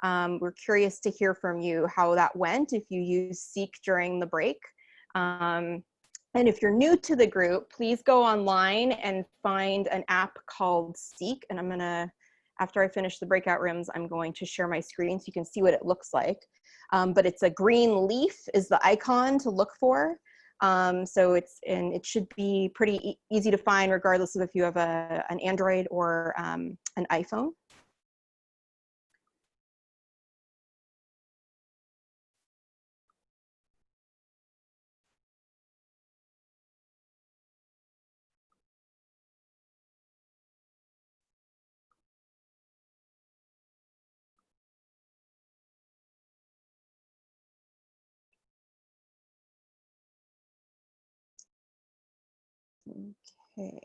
We're curious to hear from you how that went, if you use Seek during the break. And if you're new to the group, please go online and find an app called Seek. And I'm gonna, after I finish the breakout rooms, I'm going to share my screen so you can see what it looks like. But it's a green leaf is the icon to look for. So it should be pretty easy to find regardless of if you have an Android or an iPhone. Okay.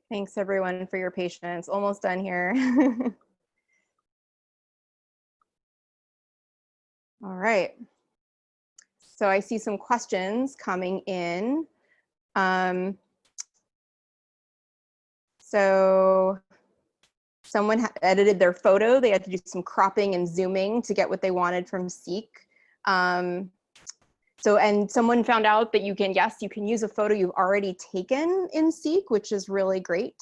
Thanks everyone for your patience. Almost done here. All right. So I see some questions coming in. So someone edited their photo. They had to do some cropping and zooming to get what they wanted from Seek. And someone found out that you can use a photo you've already taken in Seek, which is really great.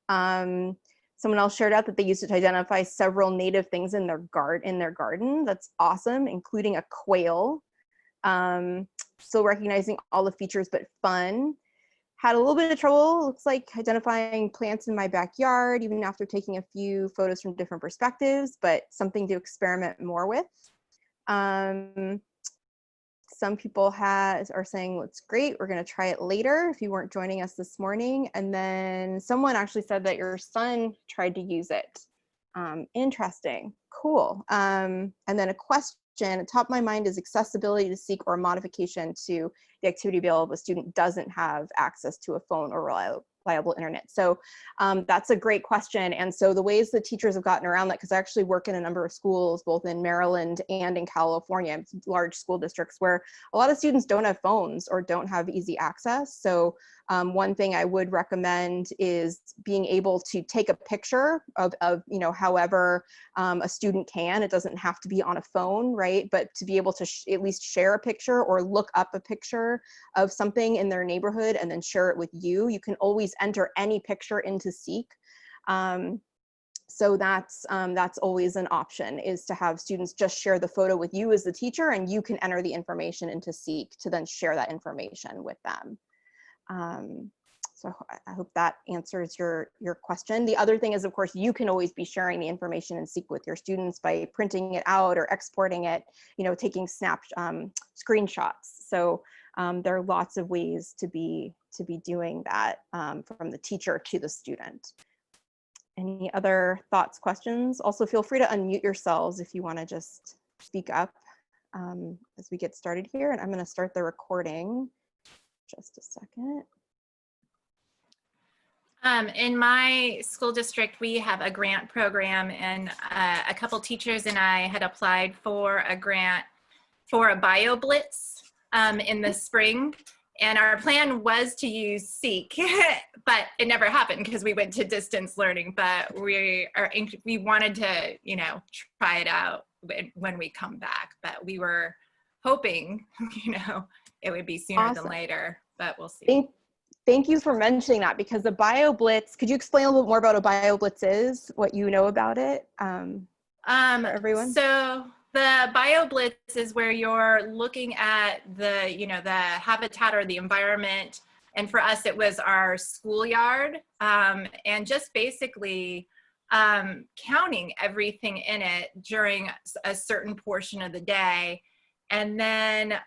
Someone else shared out that they used it to identify several native things in their garden. That's awesome, including a quail. Still recognizing all the features, but fun. Had a little bit of trouble, looks like, identifying plants in my backyard, even after taking a few photos from different perspectives, but something to experiment more with. Some people are saying, well, it's great, we're gonna try it later if you weren't joining us this morning. And then someone actually said that your son tried to use it. Interesting, cool. And then a question at the top of my mind is accessibility to Seek or modification to the activity available if a student doesn't have access to a phone or reliable internet. So that's a great question. And so the ways that teachers have gotten around that, because I actually work in a number of schools, both in Maryland and in California, large school districts where a lot of students don't have phones or don't have easy access. So one thing I would recommend is being able to take a picture of however a student can. It doesn't have to be on a phone, right? But to be able to at least share a picture or look up a picture of something in their neighborhood and then share it with you. You can always enter any picture into Seek. So that's always an option, is to have students just share the photo with you as the teacher, and you can enter the information into Seek to then share that information with them. So I hope that answers your question. The other thing is, of course, you can always be sharing the information in Seek with your students by printing it out or exporting it, taking screenshots. So there are lots of ways to be doing that from the teacher to the student. Any other thoughts, questions? Also, feel free to unmute yourselves if you want to just speak up as we get started here. And I'm going to start the recording. Just a second. In my school district, we have a grant program, and a couple teachers and I had applied for a grant for a BioBlitz in the spring. And our plan was to use Seek, but it never happened because we went to distance learning. But we wanted to, try it out when we come back. But we were hoping, it would be sooner than later. But we'll see. Thank you for mentioning that, because the BioBlitz, could you explain a little bit more about what a BioBlitz is, what you know about it? for everyone? So the BioBlitz is where you're looking at the, the habitat or the environment. And for us, it was our schoolyard, and just basically counting everything in it during a certain portion of the day. And then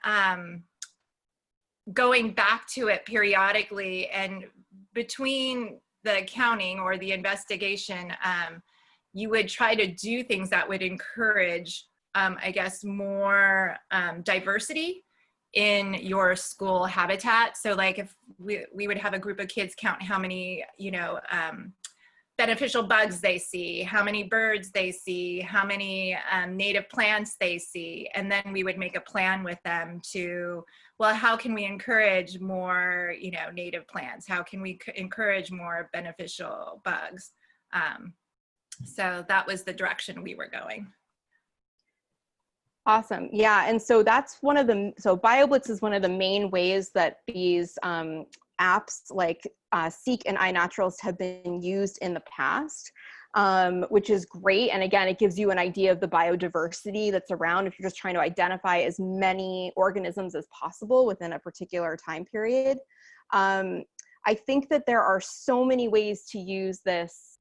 going back to it periodically, and between the counting or the investigation, you would try to do things that would encourage, I guess, more diversity in your school habitat. So like if we would have a group of kids count how many, beneficial bugs they see, how many birds they see, how many native plants they see. And then we would make a plan with them to, well, how can we encourage more, native plants? How can we encourage more beneficial bugs? So that was the direction we were going. Awesome. Yeah. And so that's so BioBlitz is one of the main ways that these apps like Seek and iNaturalist have been used in the past, which is great. And again, it gives you an idea of the biodiversity that's around if you're just trying to identify as many organisms as possible within a particular time period. I think that there are so many ways to use this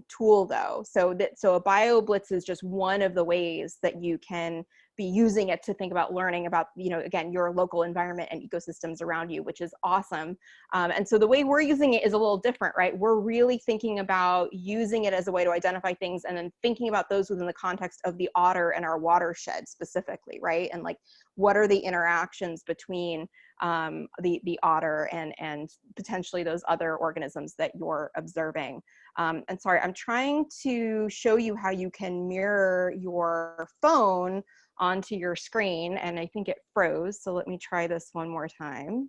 tool though. So a BioBlitz is just one of the ways that you can be using it to think about learning about, again, your local environment and ecosystems around you, which is awesome. And so the way we're using it is a little different, right? We're really thinking about using it as a way to identify things and then thinking about those within the context of the otter and our watershed specifically, right? And like, what are the interactions between the otter and potentially those other organisms that you're observing. And sorry, I'm trying to show you how you can mirror your phone onto your screen, and I think it froze. So let me try this one more time.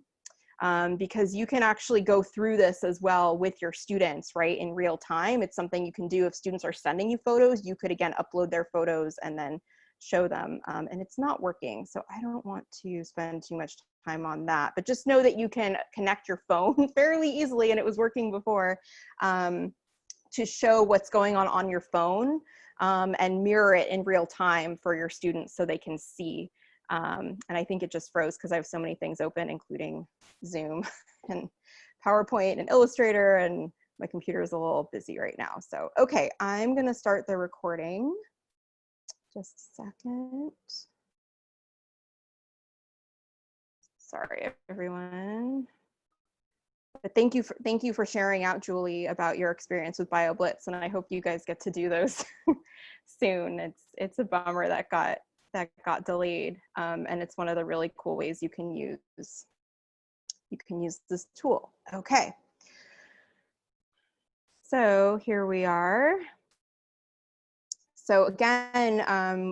Because you can actually go through this as well with your students, right, in real time. It's something you can do if students are sending you photos. You could, again, upload their photos and then show them. And it's not working, so I don't want to spend too much time on that. But just know that you can connect your phone fairly easily, and it was working before, to show what's going on your phone and mirror it in real time for your students so they can see. And I think it just froze because I have so many things open, including Zoom and PowerPoint and Illustrator, and my computer is a little busy right now. So, okay, I'm gonna start the recording. Just a second. Sorry, everyone. But thank you for sharing out, Julie, about your experience with BioBlitz, and I hope you guys get to do those soon. It's a bummer that got delayed, and it's one of the really cool ways you can use this tool. Okay, so here we are. So again,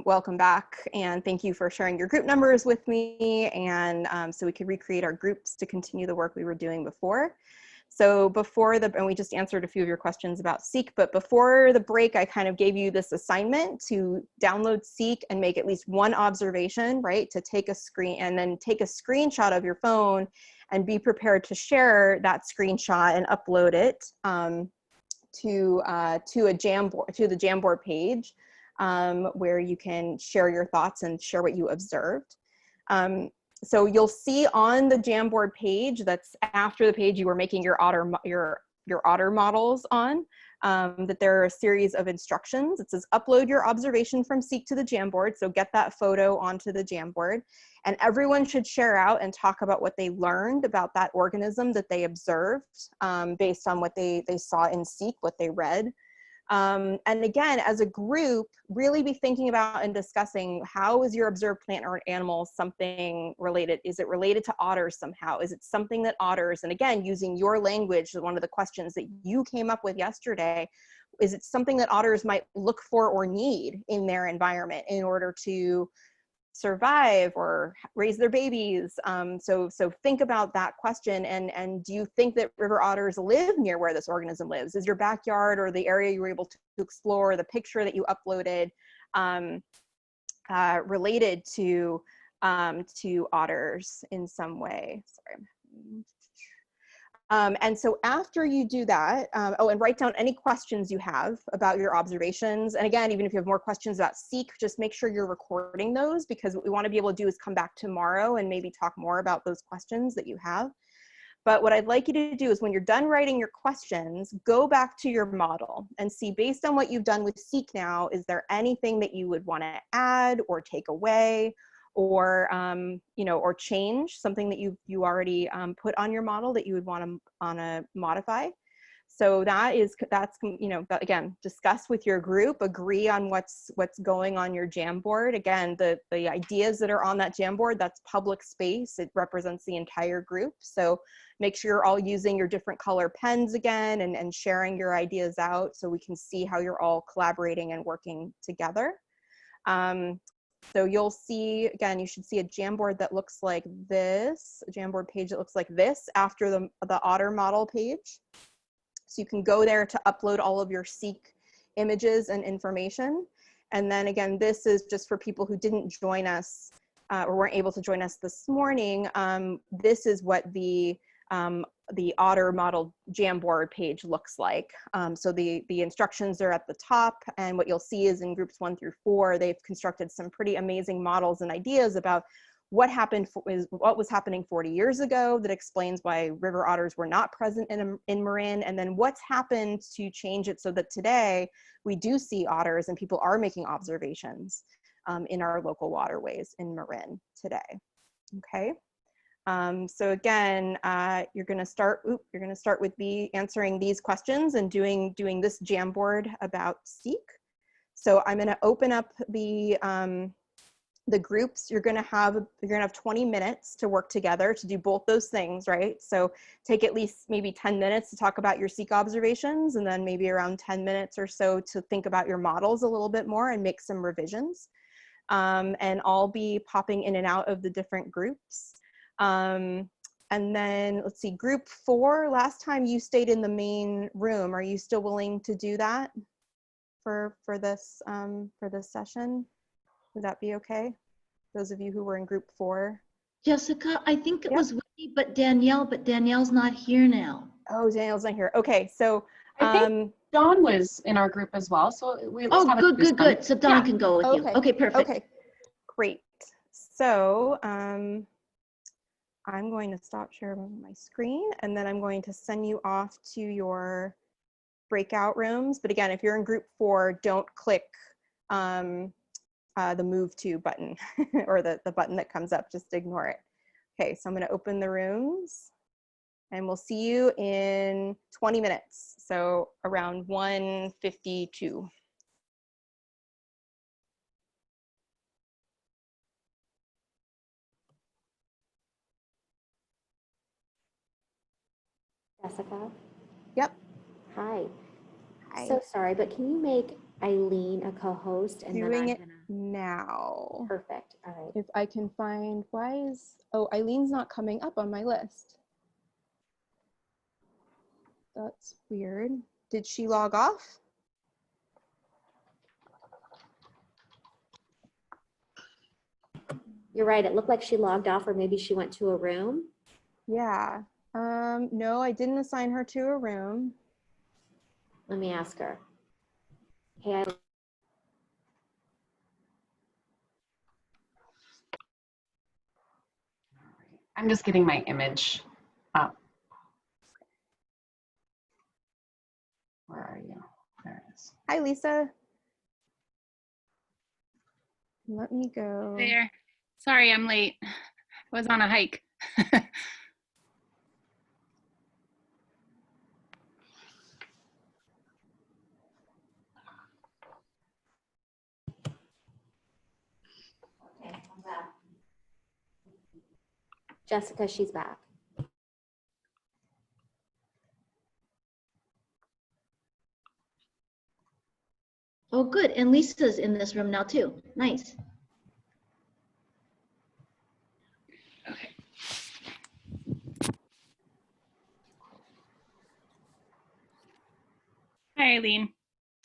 welcome back, and thank you for sharing your group numbers with me, and so we could recreate our groups to continue the work we were doing before. So and we just answered a few of your questions about Seek, but before the break, I kind of gave you this assignment to download Seek and make at least one observation, right? To take a screen and then take a screenshot of your phone and be prepared to share that screenshot and upload it to the Jamboard page, where you can share your thoughts and share what you observed. So you'll see on the Jamboard page, that's after the page you were making your otter models on, that there are a series of instructions. It says upload your observation from Seek to the Jamboard. So get that photo onto the Jamboard, and everyone should share out and talk about what they learned about that organism that they observed, based on what they saw in Seek, what they read. And again, as a group, really be thinking about and discussing, how is your observed plant or animal something related? Is it related to otters somehow? Is it something that otters, and again, using your language, one of the questions that you came up with yesterday, is it something that otters might look for or need in their environment in order to survive or raise their babies? So think about that question, and do you think that river otters live near where this organism lives? Is your backyard or the area you were able to explore, the picture that you uploaded, related to otters in some way? Sorry. And so after you do that, oh, and write down any questions you have about your observations. And again, even if you have more questions about SEEK, just make sure you're recording those, because what we want to be able to do is come back tomorrow and maybe talk more about those questions that you have. But what I'd like you to do is, when you're done writing your questions, go back to your model and see, based on what you've done with SEEK now, is there anything that you would want to add or take away, or you know, or change something that you already put on your model that you would want to modify. So that's you know, again, discuss with your group, agree on what's going on your Jamboard. Again, the ideas that are on that Jamboard, that's public space. It represents the entire group. So make sure you're all using your different color pens again, and sharing your ideas out so we can see how you're all collaborating and working together. So you'll see, again, you should see a Jamboard that looks like this, a Jamboard page that looks like this after the Otter model page. So you can go there to upload all of your SEEK images and information. And then again, this is just for people who didn't join us or weren't able to join us this morning. This is what the Otter model Jamboard page looks like. So the instructions are at the top, and what you'll see is in groups 1 through 4, they've constructed some pretty amazing models and ideas about what was happening 40 years ago that explains why river otters were not present in Marin, and then what's happened to change it so that today we do see otters and people are making observations in our local waterways in Marin today. Okay. So again, you're going to start with answering these questions and doing this Jamboard about SEEK. So I'm going to open up the groups. You're going to have 20 minutes to work together to do both those things, right? So take at least maybe 10 minutes to talk about your SEEK observations, and then maybe around 10 minutes or so to think about your models a little bit more and make some revisions. And I'll be popping in and out of the different groups. And then let's see, group 4, last time you stayed in the main room. Are you still willing to do that for this session? Would that be okay? Those of you who were in group 4. Jessica, I think it was Whitney, but Danielle's not here now. Oh, Danielle's not here. Okay, so I think Dawn was in our group as well. So we good. So Dawn can go with you. Okay, perfect. Okay, great. So I'm going to stop sharing my screen, and then I'm going to send you off to your breakout rooms. But again, if you're in group 4, don't click the move to button or the button that comes up, just ignore it. Okay, so I'm going to open the rooms, and we'll see you in 20 minutes. So around 1:52. Jessica? Yep. Hi. Hi. So sorry, but can you make Eileen a co-host? And Doing then it now. Perfect. All right. If I can find, oh, Eileen's not coming up on my list. That's weird. Did she log off? You're right. It looked like she logged off, or maybe she went to a room. Yeah. No, I didn't assign her to a room. Let me ask her. Hey, I'm just getting my image up. Where are you? There it is. Hi, Lisa. Let me go. There. Sorry, I'm late. I was on a hike. okay, I'm back. Jessica, she's back. Oh, good. And Lisa's in this room now too. Nice. Okay. Hi, Eileen.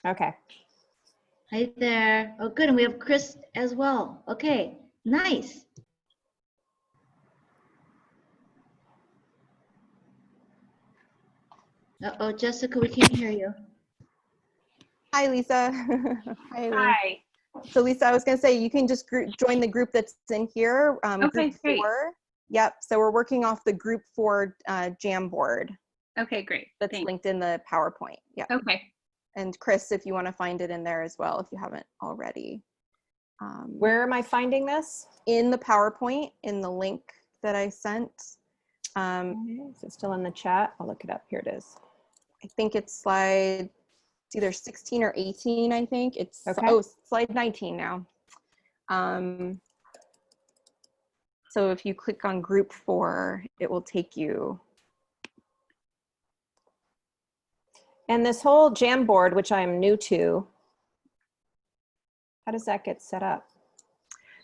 Okay. Hi there. Oh, good. And we have Chris as well. Okay, nice. Uh-oh, Jessica, we can't hear you. Hi, Lisa. Hi, Eileen. Hi. So Lisa, I was going to say, you can just join the group that's in here, Okay, group great. 4. Yep, so we're working off the group 4 Jamboard Okay, great. that's Thanks. linked in the PowerPoint. Yep. Okay. And Chris, if you want to find it in there as well, if you haven't already. Where am I finding this? In the PowerPoint, in the link that I sent. Is it still in the chat? I'll look it up. Here it is. I think it's slide, it's either 16 or 18, I think. It's, Okay. oh, slide 19 now. So if you click on group 4, it will take you. And this whole Jamboard, which I'm new to, how does that get set up?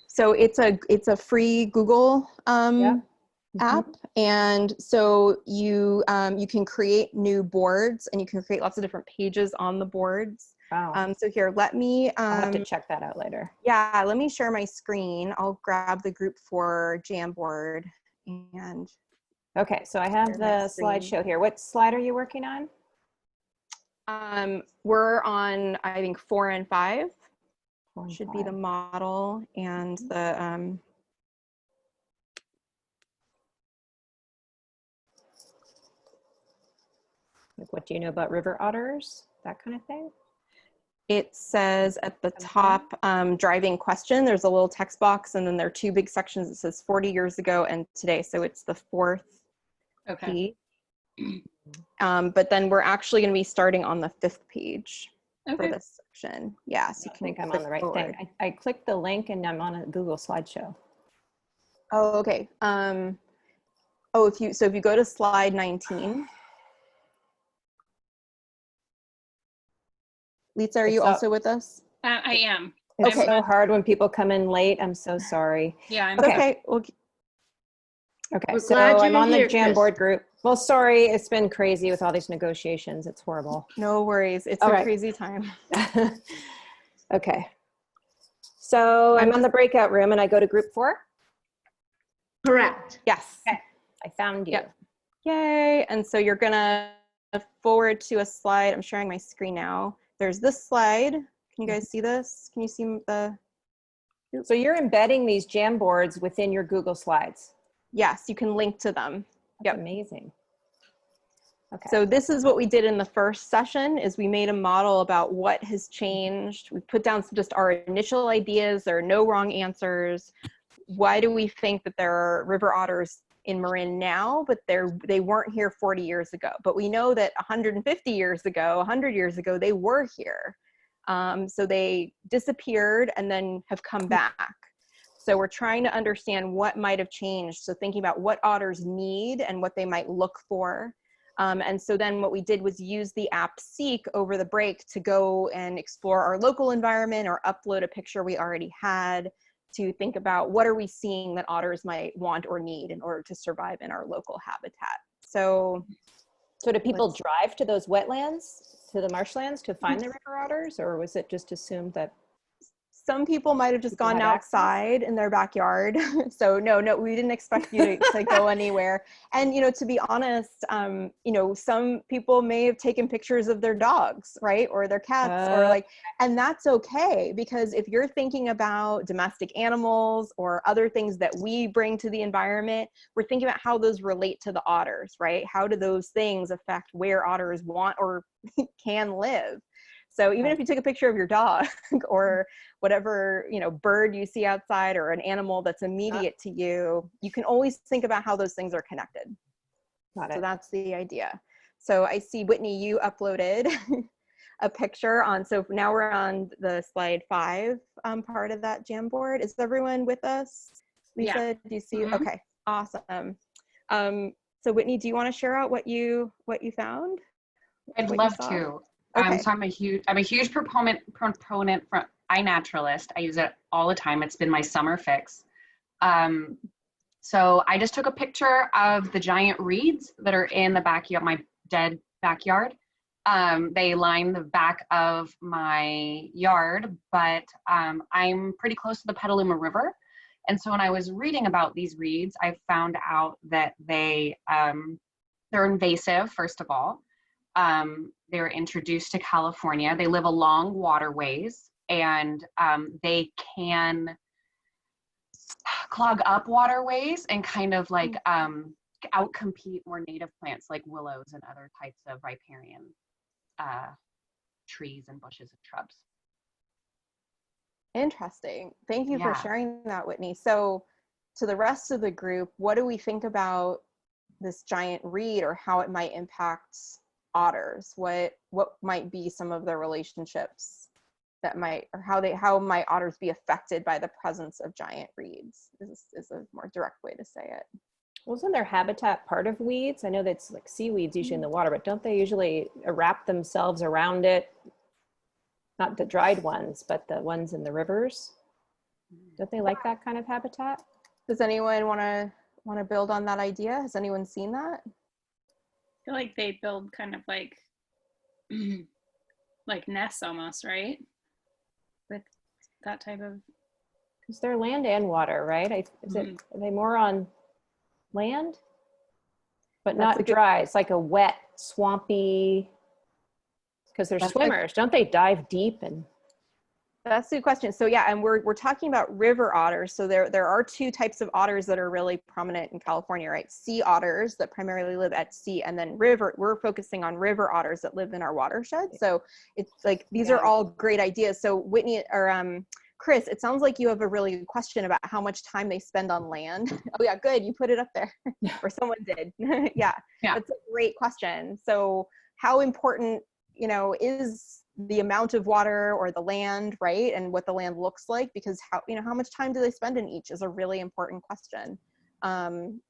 So it's a free Google app, and so you can create new boards, and you can create lots of different pages on the boards. Wow. So here, let me. I'll have to check that out later. Yeah, let me share my screen. I'll grab the group 4 Jamboard and. Okay, so I have Share my the screen. slideshow here. What slide are you working on? We're on, I think, 4 and 5. 4 and Should be 5. the model and the Like, what do you know about river otters? That kind of thing? it says at the top, driving question, there's a little text box, and then there are 2 big sections. It says 40 years ago and today. So it's the 4th Okay. page. But then we're actually going to be starting on the 5th page for Okay. this section. Yeah, so I you can think I'm on click the right forward. thing. I clicked the link and I'm on a Google slideshow. Oh, okay. Oh, if you go to slide 19. Lisa, are you It's also with us? I am. It's Okay. so hard when people come in late. I'm so sorry. Yeah, I'm It's Okay. okay. Well, Okay, We're so glad I'm you're on the here, Chris. Jamboard group. Well, sorry, it's been crazy with all these negotiations. It's horrible. no worries. It's All a right. crazy time. Okay. So I'm on the breakout room and I go to group 4. Correct. Yes. Okay. I found you. Yep. Yay. And so you're gonna forward to a slide. I'm sharing my screen now. There's this slide. Can you guys see this? Can you see the? So you're embedding these Jamboards within your Google Slides. Yes, you can link to them. That's Yep. amazing. Okay. So this is what we did in the first session, is we made a model about what has changed. We put down just our initial ideas. There are no wrong answers. Why do we think that there are river otters in Marin now, but they weren't here 40 years ago? But we know that 150 years ago, 100 years ago, they were here. So they disappeared and then have come back. So we're trying to understand what might have changed. So thinking about what otters need and what they might look for. And so then what we did was use the app Seek over the break to go and explore our local environment or upload a picture we already had to think about what are we seeing that otters might want or need in order to survive in our local habitat. So do people drive to those wetlands, to the marshlands to find the river otters, or was it just assumed that? some people might have just People gone had access? outside in their backyard. So no, we didn't expect you to go anywhere. And, to be honest, some people may have taken pictures of their dogs, right? Or their cats and that's okay, because if you're thinking about domestic animals or other things that we bring to the environment, we're thinking about how those relate to the otters, right? How do those things affect where otters want or can live? So even if you took a picture of your dog or whatever, bird you see outside or an animal that's immediate to you, you can always think about how those things are connected. So that's the idea. So I see, Whitney, you uploaded a picture on, so now we're on the slide 5 part of that Jamboard. Is everyone with us? Lisa, Yeah. do you see? Okay, awesome. So Whitney, do you want to share out what you found? I'd What you love saw? to. Okay. So I'm a huge proponent for iNaturalist. I use it all the time. It's been my summer fix. So I just took a picture of the giant reeds that are in the backyard, my dead backyard. They line the back of my yard, but I'm pretty close to the Petaluma River. And so when I was reading about these reeds, I found out that they're invasive, first of all. They were introduced to California. They live along waterways, and they can clog up waterways and kind of like outcompete more native plants like willows and other types of riparian trees and bushes and shrubs. Interesting. Thank you for Yeah. sharing that, Whitney. So to the rest of the group, what do we think about this giant reed or how it might impact otters? What might be some of the relationships that might, or how might otters be affected by the presence of giant reeds is a more direct way to say it. Wasn't their habitat part of weeds? I know that's like seaweeds usually in the water, but don't they usually wrap themselves around it? Not the dried ones, but the ones in the rivers. Don't they like that kind of habitat? Does anyone want to build on that idea? Has anyone seen that? I feel like they build kind of like like nests almost, right? With that type of. Because they're land and water, right? Are they more on land? But That's not dry. It's like a wet, swampy, because they're swimmers. Don't they dive deep? And That's a good question. So yeah, and we're talking about river otters. So there are two types of otters that are really prominent in California, right? Sea otters that primarily live at sea, and then we're focusing on river otters that live in our watershed. So it's like, these are all great ideas. So Whitney, or Chris, it sounds like you have a really good question about how much time they spend on land. Oh yeah, good, you put it up there, or someone did. Yeah, that's a great question. So how important, is the amount of water or the land, right? And what the land looks like, because how much time do they spend in each is a really important question.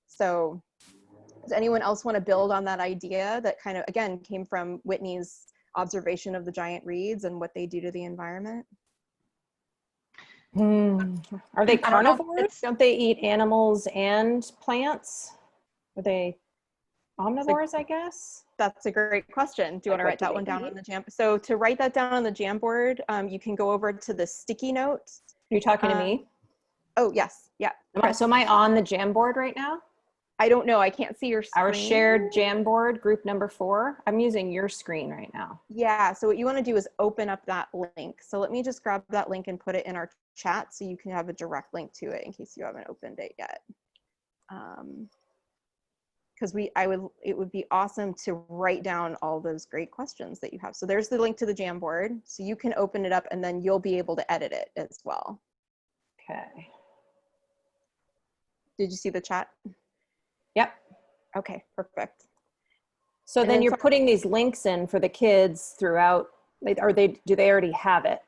So does anyone else want to build on that idea that kind of, again, came from Whitney's observation of the giant reeds and what they do to the environment? Are they carnivores? Don't they eat animals and plants? Are they omnivores, I guess? That's a great question. Do you want to write that one down on the Jamboard? So to write that down on the Jamboard, you can go over to the sticky note. You're talking to me? Oh, yes. Yeah. So am I on the Jamboard right now? I don't know. I can't see your screen. Our shared Jamboard, group number 4. I'm using your screen right now. Yeah. So what you want to do is open up that link. So let me just grab that link and put it in our chat so you can have a direct link to it in case you haven't opened it yet. Because it would be awesome to write down all those great questions that you have. So there's the link to the Jamboard. So you can open it up and then you'll be able to edit it as well. Okay. Did you see the chat? Yep. Okay, perfect. So And then then you're putting these links in for the kids throughout, do they already have it?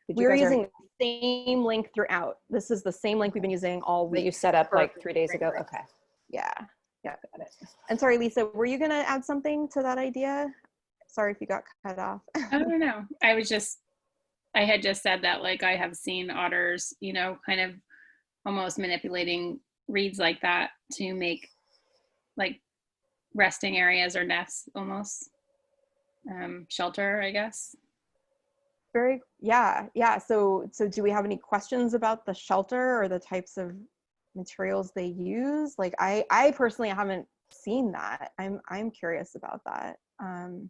We're using the same link throughout. This is the same link we've been using all week. That you set up like 3 days ago? Okay. Yeah. Yeah. Got it. And sorry, Lisa, were you going to add something to that idea? Sorry if you got cut off. I don't know. I had just said that, like, I have seen otters, kind of almost manipulating reeds like that to make like resting areas or nests almost, shelter, I guess. Yeah. So do we have any questions about the shelter or the types of materials they use? Like I personally haven't seen that. I'm curious about that. I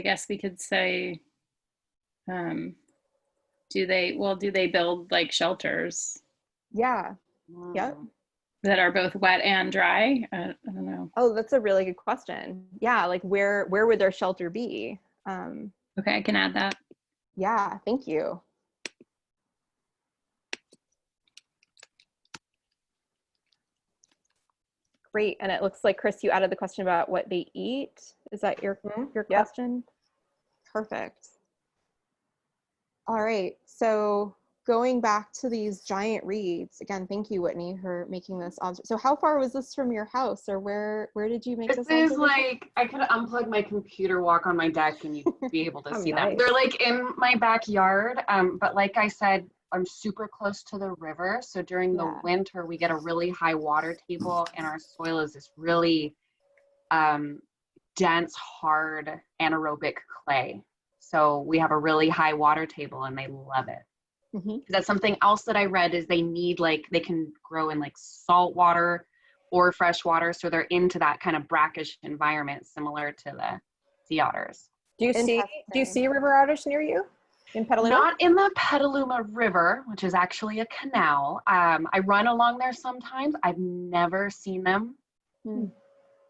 guess we could say, do they build like shelters? Yeah. Yep. That are both wet and dry? I don't know. Oh, that's a really good question. Yeah, like where would their shelter be? Okay, I can add that. Yeah, thank you. Great, and it looks like, Chris, you added the question about what they eat. Is that your question? Perfect. All right, so going back to these giant reeds, again, thank you, Whitney, for making this observation. So how far was this from your house, or where did you make this observation? This is like, I could unplug my computer, walk on my deck, and you'd be able to see them. They're like in my backyard, but like I said, I'm super close to the river. So during the winter, we get a really high water table, and our soil is this really dense, hard, anaerobic clay. So we have a really high water table, and they love it. Mm-hmm. That's something else that I read is they need, like, they can grow in like salt water or fresh water. So they're into that kind of brackish environment similar to the sea otters. Do you see river otters near you in Petaluma? Not in the Petaluma River, which is actually a canal. I run along there sometimes. I've never seen them,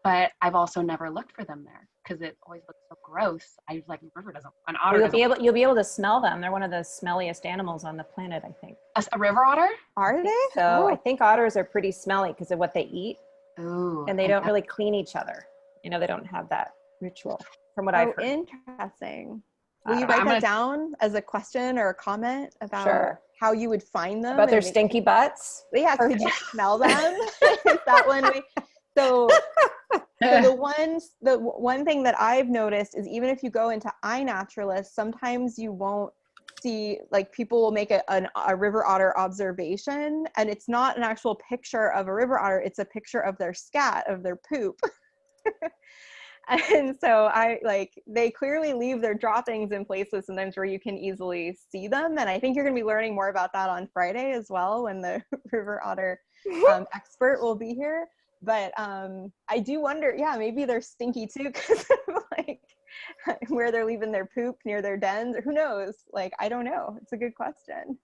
but I've also never looked for them there because it always looks so gross. I was like, the river doesn't, an otter You'll be able to smell them. They're one of the smelliest animals on the planet, I think. A river otter? Are they? So I think otters are pretty smelly because of what they eat. Ooh, And they don't really clean each other. You know, they don't have that ritual from what I've heard. Interesting. Will you write that down as a question or a comment about how you would find them? About their stinky butts? Yeah, could you smell them? Is that one way? So the one thing that I've noticed is even if you go into iNaturalist, sometimes you won't see, like, people will make a river otter observation, and it's not an actual picture of a river otter, it's a picture of their scat, of their poop. And so they clearly leave their droppings in places sometimes where you can easily see them. And I think you're going to be learning more about that on Friday as well, when the river otter expert will be here. But I do wonder, maybe they're stinky too, because like where they're leaving their poop near their dens, or who knows? Like, I don't know. It's a good question.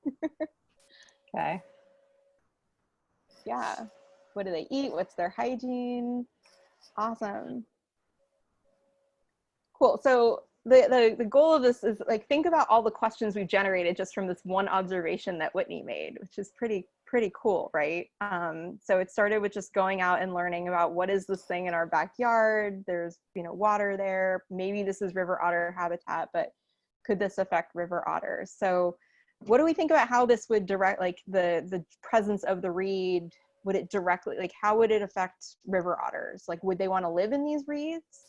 Okay. Yeah. What do they eat? What's their hygiene? Awesome. Cool. So the goal of this is, like, think about all the questions we've generated just from this one observation that Whitney made, which is pretty cool, right? So it started with just going out and learning about what is this thing in our backyard. There's, water there. Maybe this is river otter habitat, but could this affect river otters? So what do we think about how this would like the presence of the reed? Would it directly, like, how would it affect river otters? Like, would they want to live in these reeds?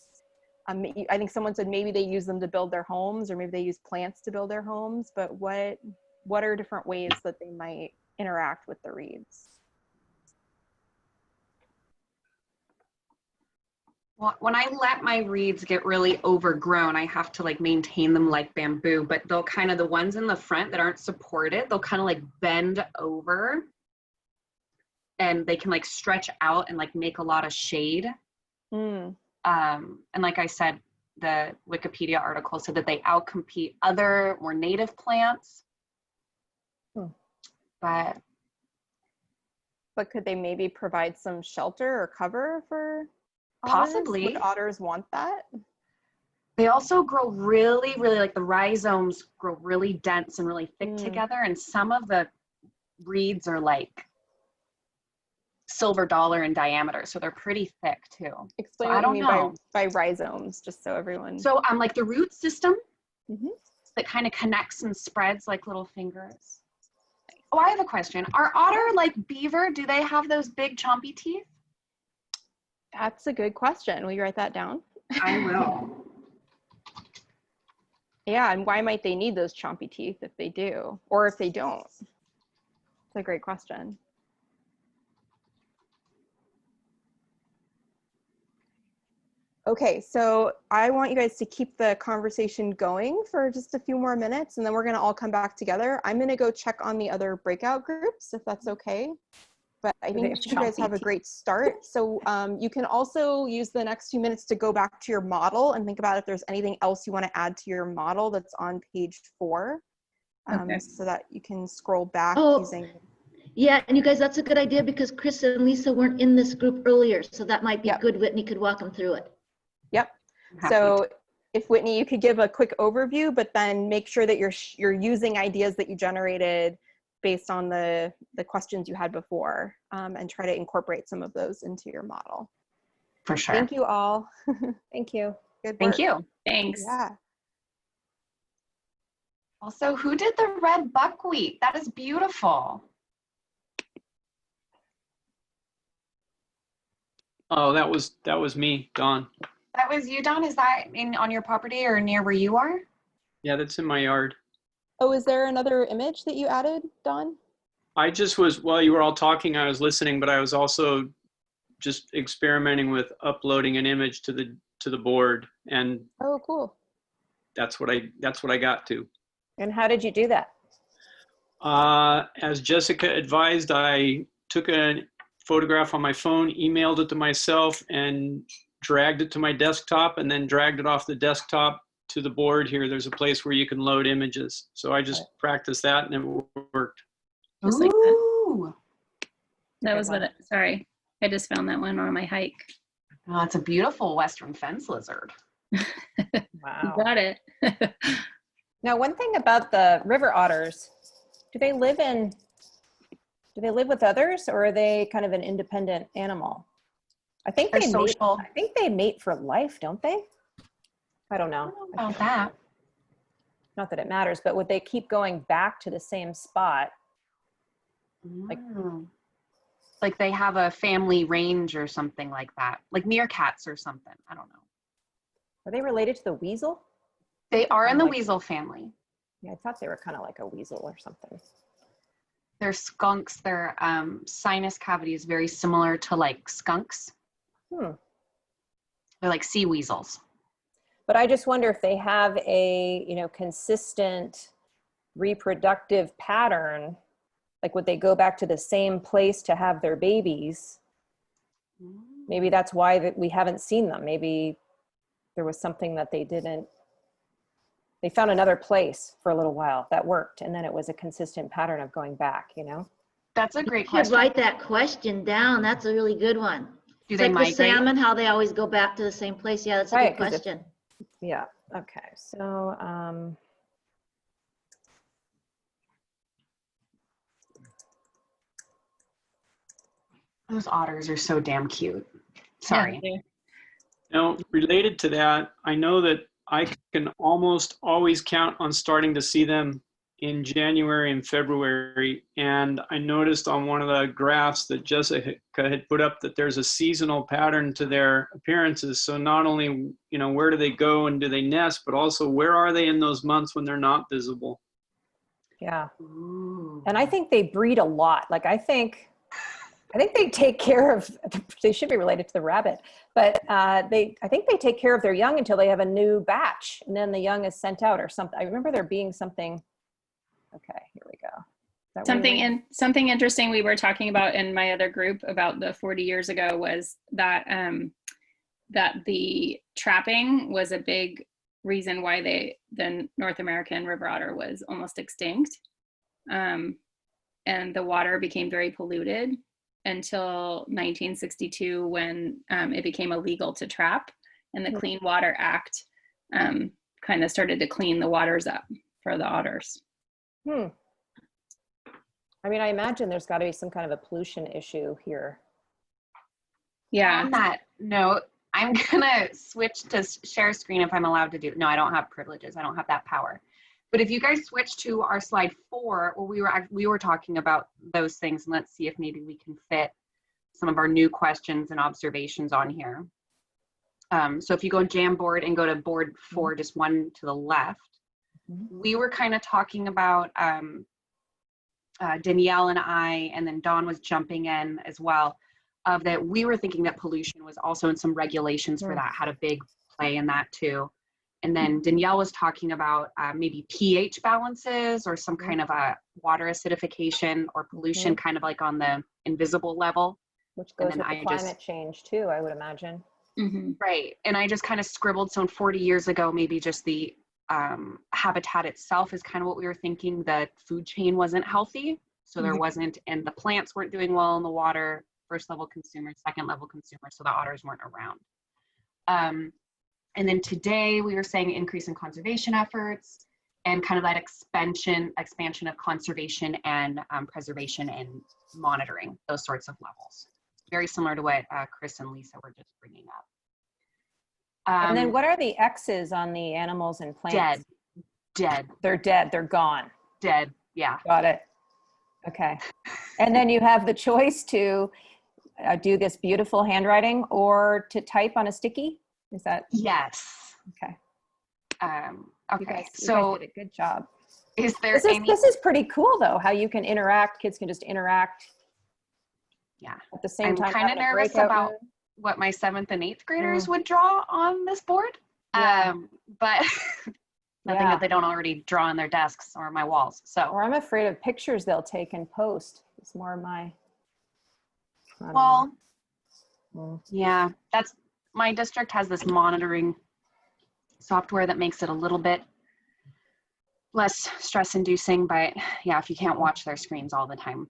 I think someone said maybe they use them to build their homes, or maybe they use plants to build their homes, but what are different ways that they might interact with the reeds? Well, when I let my reeds get really overgrown, I have to like maintain them like bamboo, but they'll kind of, the ones in the front that aren't supported, they'll kind of like bend over and they can like stretch out and like make a lot of shade. And like I said, the Wikipedia article said that they outcompete other more native plants. But could they maybe provide some shelter or cover for otters? Possibly. Would otters want that? They also grow really, really, like the rhizomes grow really dense and really thick together. And some of the reeds are like silver dollar in diameter, so they're pretty thick too. Explain so what you mean by rhizomes, just so everyone. So like the root system that kind of connects and spreads like little fingers. Oh, I have a question. Are otter like beaver? Do they have those big chompy teeth? That's a good question. Will you write that down? I will. Yeah, and why might they need those chompy teeth if they do, or if they don't? It's a great question. Okay, so I want you guys to keep the conversation going for just a few more minutes, and then we're gonna all come back together. I'm gonna go check on the other breakout groups, if that's okay. But I think you guys have a great start. So you can also use the next few minutes to go back to your model and think about if there's anything else you want to add to your model that's on page 4, so that you can scroll back using. Yeah, and you guys, that's a good idea because Chris and Lisa weren't in this group earlier, so that might be good. Whitney could walk them through it. Yep. So if Whitney, you could give a quick overview, but then make sure that you're using ideas that you generated based on the questions you had before, and try to incorporate some of those into your model. For sure. Thank you all. Thank you. Good work. Thank you. Thanks. Yeah. Also, who did the red buckwheat? That is beautiful. Oh, that was me, Don. That was you, Don? Is that on your property or near where you are? Yeah, that's in my yard. Oh, is there another image that you added, Don? I just was, while you were all talking, I was listening, but I was also just experimenting with uploading an image to the board, and oh, cool. That's what I got to. And how did you do that? As Jessica advised, I took a photograph on my phone, emailed it to myself, and dragged it to my desktop, and then dragged it off the desktop to the board here. There's a place where you can load images. So I just practiced that and it worked. Just like that. Ooh. That was what, sorry. I just found that one on my hike. Oh, it's a beautiful Western fence lizard. Wow. You got it. Now, one thing about the river otters, do they live with others, or are they kind of an independent animal? I think They're they mate, social. I think they mate for life, don't they? I don't know. I don't know about that. Not that it matters, but would they keep going back to the same spot? Like they have a family range or something like that, like meerkats or something. I don't know. Are they related to the weasel? They are in the Like- weasel family. Yeah, I thought they were kind of like a weasel or something. They're skunks. Their sinus cavity is very similar to like skunks. Hmm. They're like sea weasels. But I just wonder if they have a, consistent reproductive pattern. Like, would they go back to the same place to have their babies? Maybe that's why we haven't seen them. Maybe there was something that they found another place for a little while that worked. And then it was a consistent pattern of going back, That's a great You should question. write that question down. That's a really good one. Do It's they like migrate? the salmon, how they always go back to the same place. Yeah, that's a Right, good 'cause if- question. Yeah. Okay. So, Those otters are so damn cute. Sorry. Yeah. Now, related to that, I know that I can almost always count on starting to see them in January and February. And I noticed on one of the graphs that Jessica had put up that there's a seasonal pattern to their appearances. So not only, where do they go and do they nest, but also where are they in those months when they're not visible? yeah. Ooh. And I think they breed a lot. Like, I think they take care of, they should be related to the rabbit, but I think they take care of their young until they have a new batch, and then the young is sent out or something. I remember there being something. Okay, here we go. Something interesting we were talking about in my other group about the 40 years ago was that that the trapping was a big reason why the North American river otter was almost extinct, and the water became very polluted until 1962 when it became illegal to trap, and the Clean Water Act kind of started to clean the waters up for the otters. I mean, I imagine there's got to be some kind of a pollution issue here. Yeah. On that note, I'm gonna switch to share screen if I'm allowed to do. No, I don't have privileges. I don't have that power. But if you guys switch to our slide 4, where we were talking about those things, and let's see if maybe we can fit some of our new questions and observations on here. So if you go Jamboard and go to board 4, just one to the left, we were kind of talking about Danielle and I, and then Dawn was jumping in as well, of that we were thinking that pollution was also in some regulations for that, had a big play in that too. And then Danielle was talking about maybe pH balances or some kind of a water acidification or pollution kind of like on the invisible level. Which goes with the climate change too, I would imagine. Right. And I just kind of scribbled, so 40 years ago, maybe just the habitat itself is kind of what we were thinking. The food chain wasn't healthy. So there wasn't, and the plants weren't doing well in the water, first level consumers, second level consumers, so the otters weren't around. And then today we were saying increase in conservation efforts and kind of that expansion of conservation and preservation and monitoring, those sorts of levels. Very similar to what Chris and Lisa were just bringing up. And then what are the X's on the animals and plants? Dead. They're dead, they're gone. Dead, yeah. Got it. Okay. And then you have the choice to do this beautiful handwriting or to type on a sticky. Is that? Yes. Okay. Okay. You so guys did a good job. Is there This is pretty cool though, how you can interact. Kids can just interact. Yeah. At the same I'm time. kind of nervous about what my 7th and 8th graders would draw on this board. Yeah. But nothing that they don't already draw on their desks or my walls. So. Or I'm afraid of pictures they'll take and post. It's more my. I don't Well, know. yeah, that's, my district has this monitoring software that makes it a little bit less stress inducing, but yeah, if you can't watch their screens all the time.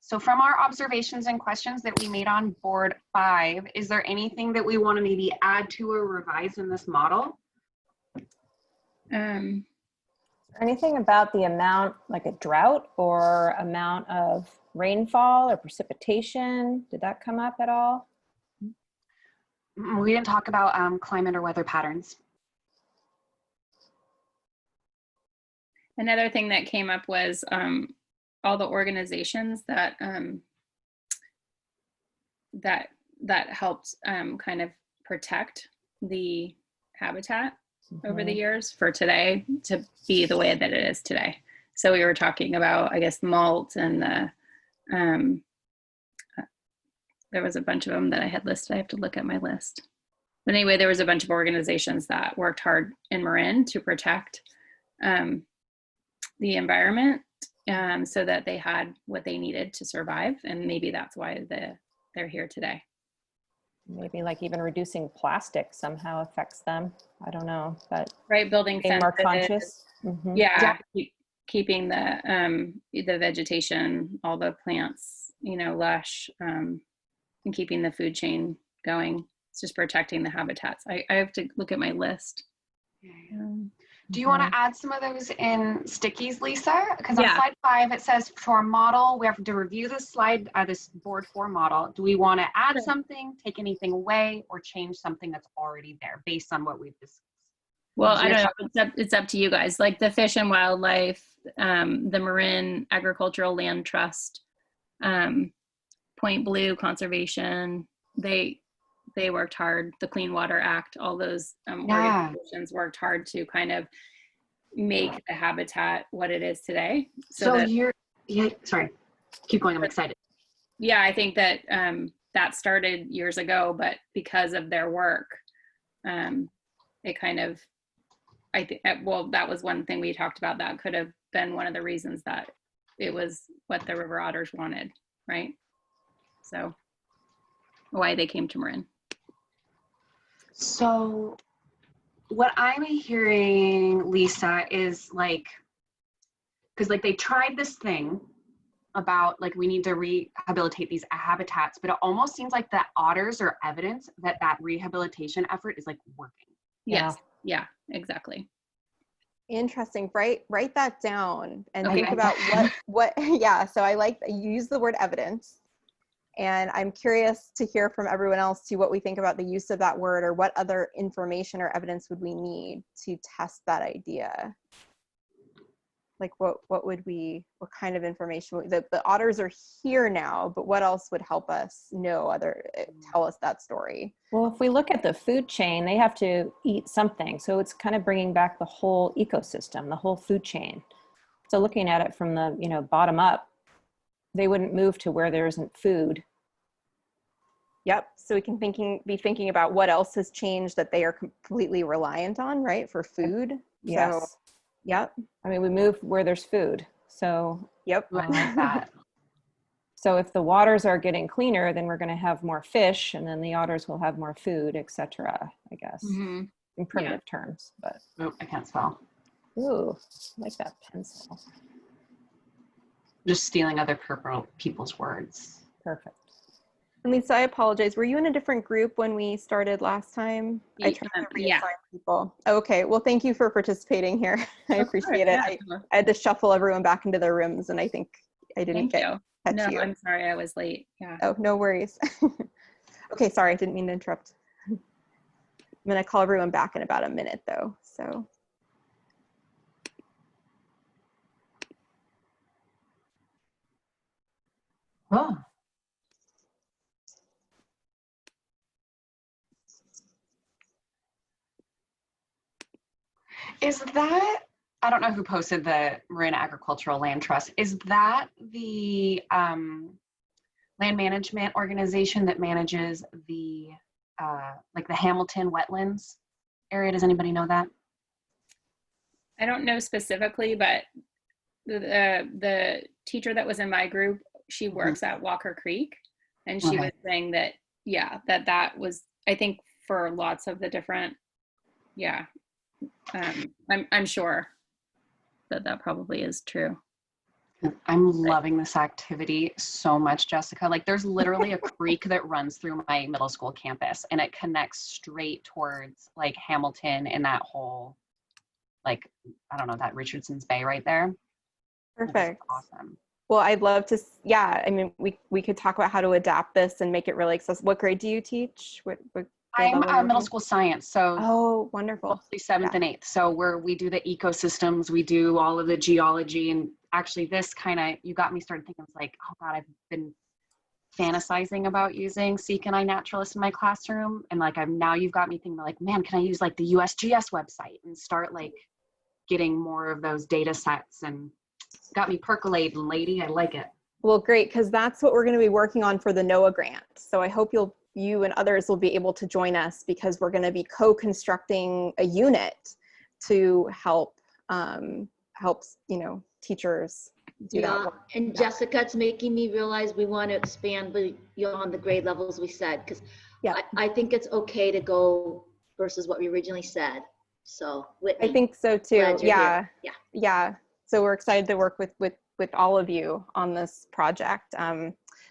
So from our observations and questions that we made on board 5, is there anything that we want to maybe add to or revise in this model? Anything about the amount, like a drought or amount of rainfall or precipitation? Did that come up at all? We didn't talk about climate or weather patterns. Another thing that came up was all the organizations that that helped kind of protect the habitat over the years for today to be the way that it is today. So we were talking about, I guess, malt and the there was a bunch of them that I had listed. I have to look at my list. But anyway, there was a bunch of organizations that worked hard in Marin to protect the environment so that they had what they needed to survive. And maybe that's why they're here today. Maybe like even reducing plastic somehow affects them. I don't know, but right, building being more fences. conscious. Yeah, keeping the vegetation, all the plants, you know, lush, and keeping the food chain going. It's just protecting the habitats. I have to look at my list. Do you want to add some of those in stickies, Lisa? Because on Yeah. slide 5, it says for our model, we have to review this slide, this board 4 model. Do we want to add something, take anything away, or change something that's already there based on what we've discussed? Well, I don't know. It's up to you guys. Like the Fish and Wildlife, the Marin Agricultural Land Trust, Point Blue Conservation, they worked hard. The Clean Water Act, all those organizations worked hard to kind of make the habitat what it is today. So sorry, keep going. I'm excited. Yeah, I think that that started years ago, but because of their work, it kind of, I think, well, that was one thing we talked about. That could have been one of the reasons that it was what the river otters wanted, right? So why they came to Marin. So what I'm hearing, Lisa, is like, because like they tried this thing about like we need to rehabilitate these habitats, but it almost seems like the otters are evidence that that rehabilitation effort is like working. Yes. Yeah, exactly. Interesting. Write that down and Okay. think about what yeah, so I like that you use the word evidence. And I'm curious to hear from everyone else too what we think about the use of that word, or what other information or evidence would we need to test that idea? Like what kind of information? The otters are here now, but what else would help us tell us that story? Well, if we look at the food chain, they have to eat something. So it's kind of bringing back the whole ecosystem, the whole food chain. So looking at it from the, bottom up, they wouldn't move to where there isn't food. Yep. So we can be thinking about what else has changed that they are completely reliant on, right, for food. Yes. So, yep. I mean, we move where there's food. So yep. So if the waters are getting cleaner, then we're going to have more fish, and then the otters will have more food, etc. I guess in primitive terms. But I can't spell. Ooh, I like that pencil. Just stealing other people's words. Perfect. And Lisa, I apologize. Were you in a different group when we started last time? I tried to reassign people. Okay. Well, thank you for participating here. I appreciate it. I had to shuffle everyone back into their rooms, and I think I didn't catch you. I'm sorry I was late. Yeah. Oh, no worries. Okay. Sorry. I didn't mean to interrupt. I'm going to call everyone back in about a minute though. So. Oh. Is that, I don't know who posted the Marin Agricultural Land Trust, is that the land management organization that manages the like the Hamilton wetlands area? Does anybody know that? I don't know specifically, but the teacher that was in my group she works at Walker Creek, and she was saying that, yeah, that was, I think for lots of the different, yeah, I'm sure that probably is true. I'm loving this activity so much, Jessica. Like there's literally a creek that runs through my middle school campus, and it connects straight towards like Hamilton and that whole, like, I don't know, that Richardson's Bay right there. Perfect. Awesome. Well, I'd love to, yeah, I mean, we could talk about how to adapt this and make it really accessible. What grade do you teach? What I'm middle school science, so oh, wonderful. Mostly 7th and 8th. So we do the ecosystems, we do all of the geology, and actually this kind of, you got me started thinking, it's like, oh God, I've been fantasizing about using Seek and iNaturalist in my classroom, and like now you've got me thinking like, man, can I use like the USGS website and start like getting more of those data sets, and got me percolating, lady. I like it. Well, great, because that's what we're going to be working on for the NOAA grant. So I hope you and others will be able to join us, because we're going to be co-constructing a unit to help teachers do that work. And Jessica, it's making me realize we want to expand beyond the grade levels we said, because I think it's okay to go versus what we originally said. So Whitney, I think so too. Yeah. Yeah. So we're excited to work with all of you on this project.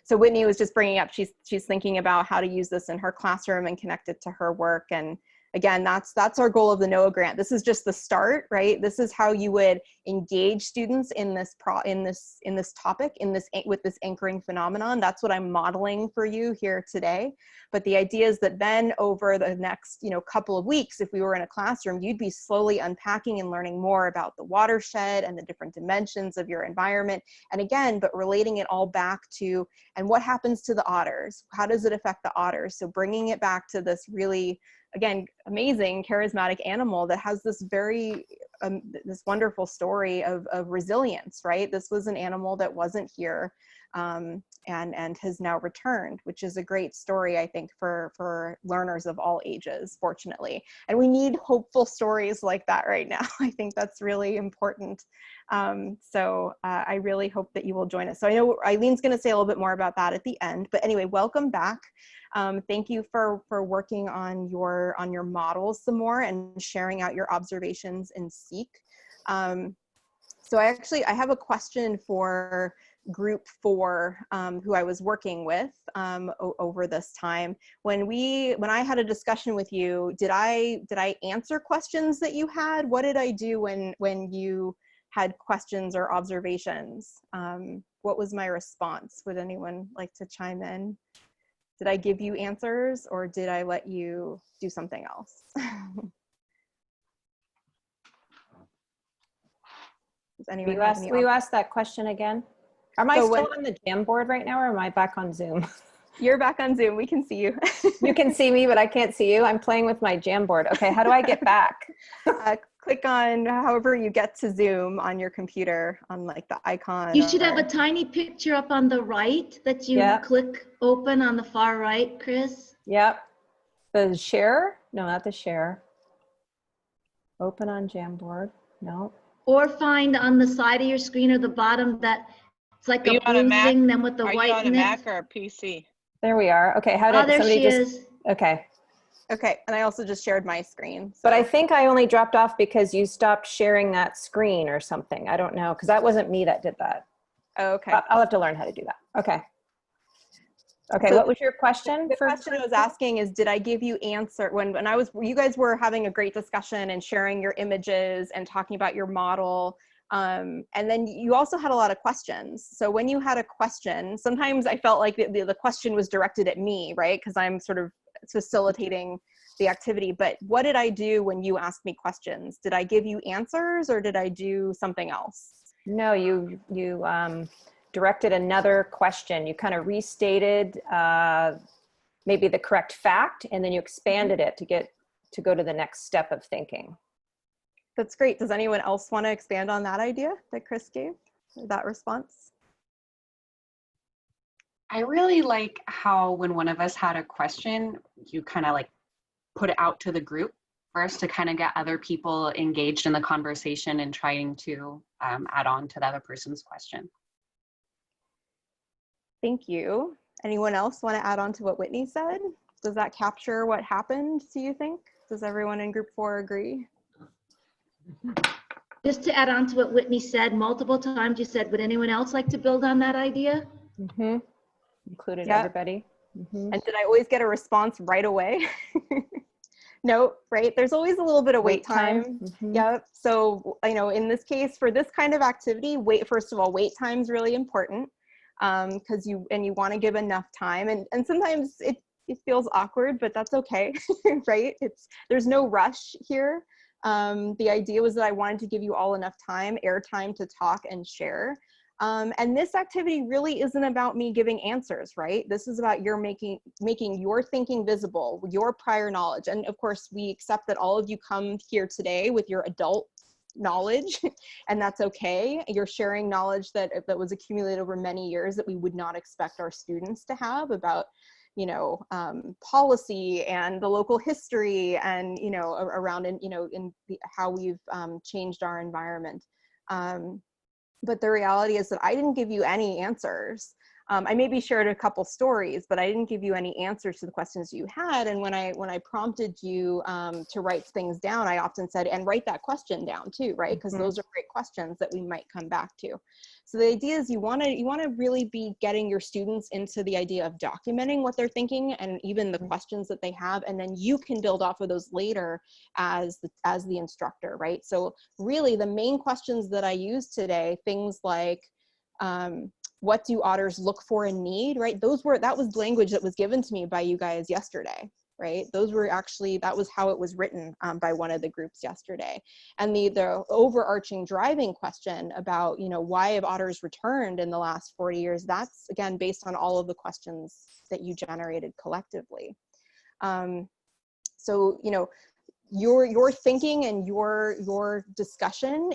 So Whitney was just bringing up, she's thinking about how to use this in her classroom and connect it to her work. And again, that's our goal of the NOAA grant. This is just the start, right? This is how you would engage students in this topic, with this anchoring phenomenon. That's what I'm modeling for you here today. But the idea is that then over the next, couple of weeks, if we were in a classroom, you'd be slowly unpacking and learning more about the watershed and the different dimensions of your environment. And again, but relating it all back to, and what happens to the otters? How does it affect the otters? So bringing it back to this really, again, amazing, charismatic animal that has this very, this wonderful story of resilience, right? This was an animal that wasn't here and has now returned, which is a great story, I think, for learners of all ages, fortunately. And we need hopeful stories like that right now. I think that's really important. So I really hope that you will join us. So I know Eileen's going to say a little bit more about that at the end, but anyway, welcome back. Thank you for working on your models some more and sharing out your observations in Seek. So I have a question for group 4 who I was working with over this time. When I had a discussion with you, did I answer questions that you had? What did I do when you had questions or observations? What was my response? Would anyone like to chime in? Did I give you answers, or did I let you do something else? Does anyone Will you ask that question again? Am I still on the Jamboard right now, or am I back on Zoom? You're back on Zoom. We can see you. You can see me, but I can't see you. I'm playing with my Jamboard. Okay, how do I get back? Click on however you get to Zoom on your computer, on like the icon. You should have a tiny picture up on the right that you click open on the far right, Chris. Yep. The share? No, not the share. Open on Jamboard. No. Or find on the side of your screen or the bottom that it's like a blue thing, then with the white in it. Are you on a Mac or a PC? There we are. Okay, how did there somebody she is. Okay. Okay, and I also just shared my screen. So. But I think I only dropped off because you stopped sharing that screen or something. I don't know, because that wasn't me that did that. Oh, okay. I'll have to learn how to do that. Okay. Okay, so what was your question? The question I was asking is, did I give you answer when you guys were having a great discussion and sharing your images and talking about your model, and then you also had a lot of questions. So when you had a question, sometimes I felt like the question was directed at me, right? Because I'm sort of facilitating the activity. But what did I do when you asked me questions? Did I give you answers, or did I do something else? No, you directed another question. You kind of restated maybe the correct fact, and then you expanded it to go to the next step of thinking. That's great. Does anyone else want to expand on that idea that Chris gave, that response? I really like how when one of us had a question, you kind of like put it out to the group first to kind of get other people engaged in the conversation and trying to add on to the other person's question. Thank you. Anyone else want to add on to what Whitney said? Does that capture what happened, do you think? Does everyone in group 4 agree? Just to add on to what Whitney said, multiple times you said, would anyone else like to build on that idea? Mm-hmm. Included Yep. everybody. Mm-hmm. And did I always get a response right away? No, right? There's always a little bit of wait time. Mm-hmm. Yep. So, you know, in this case, for this kind of activity, first of all, wait time is really important, because you want to give enough time. And sometimes it feels awkward, but that's okay, right? There's no rush here. The idea was that I wanted to give you all enough time, airtime to talk and share. And this activity really isn't about me giving answers, right? This is about your making your thinking visible, your prior knowledge. And of course, we accept that all of you come here today with your adult knowledge, and that's okay. You're sharing knowledge that was accumulated over many years that we would not expect our students to have about, you know, policy and the local history and, you know, around, how we've changed our environment. But the reality is that I didn't give you any answers. I maybe shared a couple stories, but I didn't give you any answers to the questions you had. And when I prompted you to write things down, I often said, and write that question down too, right? Because those are great questions that we might come back to. So the idea is you want to really be getting your students into the idea of documenting what they're thinking and even the questions that they have, and then you can build off of those later as the instructor, right? So really the main questions that I used today, things like, what do otters look for and need, right? That was language that was given to me by you guys yesterday, right? That was how it was written by one of the groups yesterday. And the overarching driving question about, you know, why have otters returned in the last 40 years? That's again, based on all of the questions that you generated collectively. So, you know, your thinking and your discussion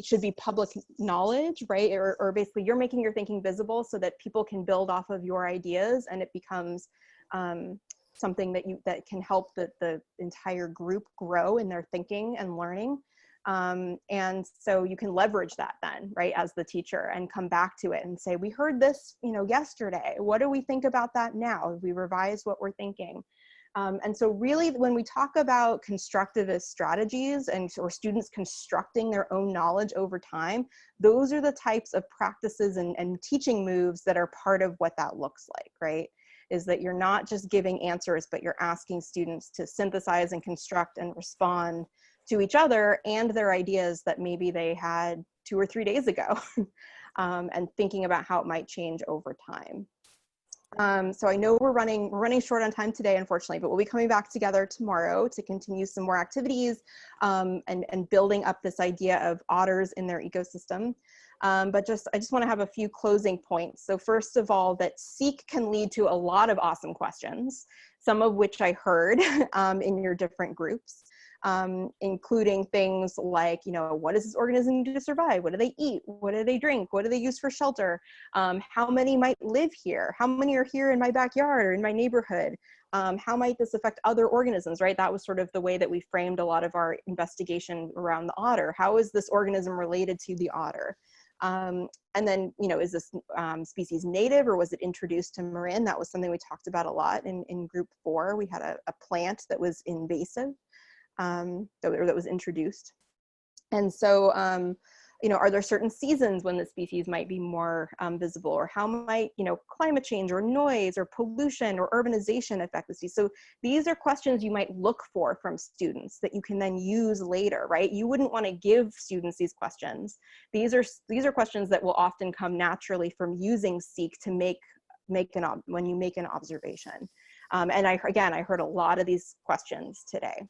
should be public knowledge, right? Or basically you're making your thinking visible so that people can build off of your ideas, and it becomes something that can help the entire group grow in their thinking and learning. And so you can leverage that then, right, as the teacher, and come back to it and say, we heard this, you know, yesterday. What do we think about that now? We revise what we're thinking. And so really when we talk about constructivist strategies or students constructing their own knowledge over time, those are the types of practices and teaching moves that are part of what that looks like, right? Is that you're not just giving answers, but you're asking students to synthesize and construct and respond to each other and their ideas that maybe they had 2 or 3 days ago, and thinking about how it might change over time. So I know we're running short on time today, unfortunately, but we'll be coming back together tomorrow to continue some more activities and building up this idea of otters in their ecosystem. But I just want to have a few closing points. So first of all, that seek can lead to a lot of awesome questions, some of which I heard in your different groups. Including things like, you know, what does this organism do to survive? What do they eat? What do they drink? What do they use for shelter? How many might live here? How many are here in my backyard or in my neighborhood? How might this affect other organisms, right? That was sort of the way that we framed a lot of our investigation around the otter. How is this organism related to the otter? And then, you know, is this species native or was it introduced to Marin? That was something we talked about a lot in group 4. We had a plant that was invasive. That was introduced. And so, you know, are there certain seasons when the species might be more visible, or how might, you know, climate change or noise or pollution or urbanization affect the species? So these are questions you might look for from students that you can then use later, right? You wouldn't want to give students these questions. These are questions that will often come naturally from using Seek to when you make an observation. And I heard a lot of these questions today.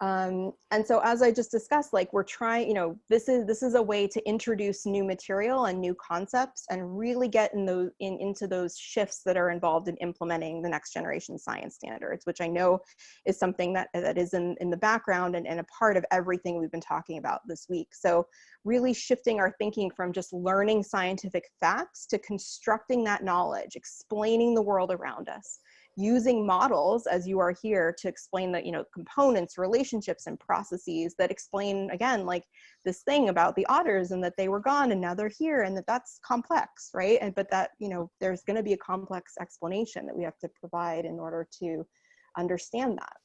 And so as I just discussed, like we're trying, you know, this is a way to introduce new material and new concepts and really get into those shifts that are involved in implementing the next generation science standards, which I know is something that is in the background and a part of everything we've been talking about this week. So really shifting our thinking from just learning scientific facts to constructing that knowledge, explaining the world around us, using models as you are here to explain the, you know, components, relationships, and processes that explain, again, like this thing about the otters and that they were gone and now they're here, and that's complex, right? And but that, you know, there's going to be a complex explanation that we have to provide in order to understand that.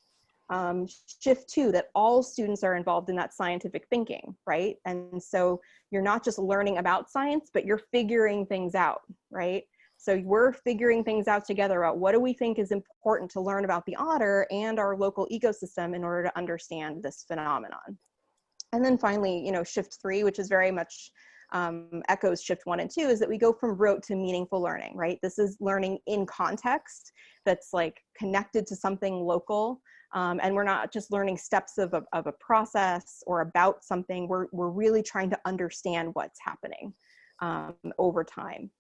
Shift 2, that all students are involved in that scientific thinking, right? And so you're not just learning about science, but you're figuring things out, right? So we're figuring things out together about what do we think is important to learn about the otter and our local ecosystem in order to understand this phenomenon. And then finally, you know, shift 3, which is very much echoes shift 1 and 2, is that we go from rote to meaningful learning, right? This is learning in context that's like connected to something local. And we're not just learning steps of a process or about something. We're really trying to understand what's happening over time.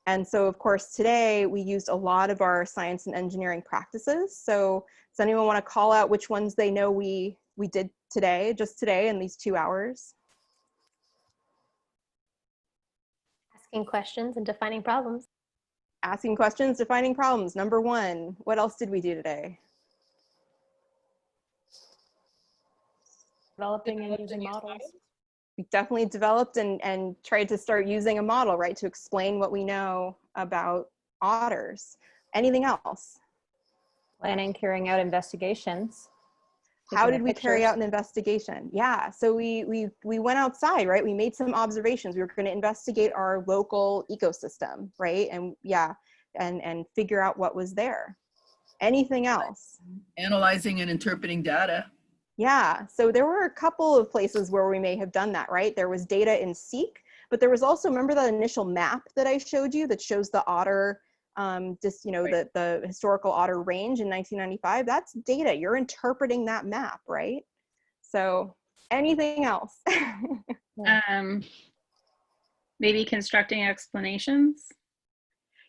And so, of course, today we used a lot of our science and engineering practices. So does anyone want to call out which ones they know we did today, just today in these 2 hours? Asking questions and defining problems. Asking questions, defining problems, number 1. What else did we do today? Developing and using models. We definitely developed and tried to start using a model, right, to explain what we know about otters. Anything else? Planning, carrying out investigations. How did we carry out an investigation? Yeah, so we went outside, right? We made some observations. We were going to investigate our local ecosystem, right? And yeah, and figure out what was there. Anything else? Analyzing and interpreting data. Yeah, so there were a couple of places where we may have done that, right? There was data in Seek, but there was also, remember the initial map that I showed you that shows the otter, just, you know, right. the historical otter range in 1995? That's data. You're interpreting that map, right? So anything else? Maybe constructing explanations.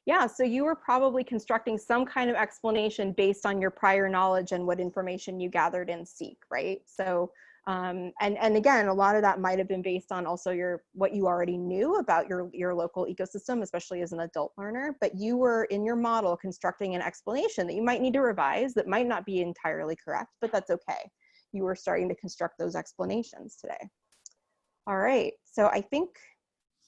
Yeah, so you were probably constructing some kind of explanation based on your prior knowledge and what information you gathered in Seek, right? So, and again, a lot of that might have been based on also what you already knew about your local ecosystem, especially as an adult learner, but you were in your model constructing an explanation that you might need to revise that might not be entirely correct, but that's okay. You were starting to construct those explanations today. All right, so I think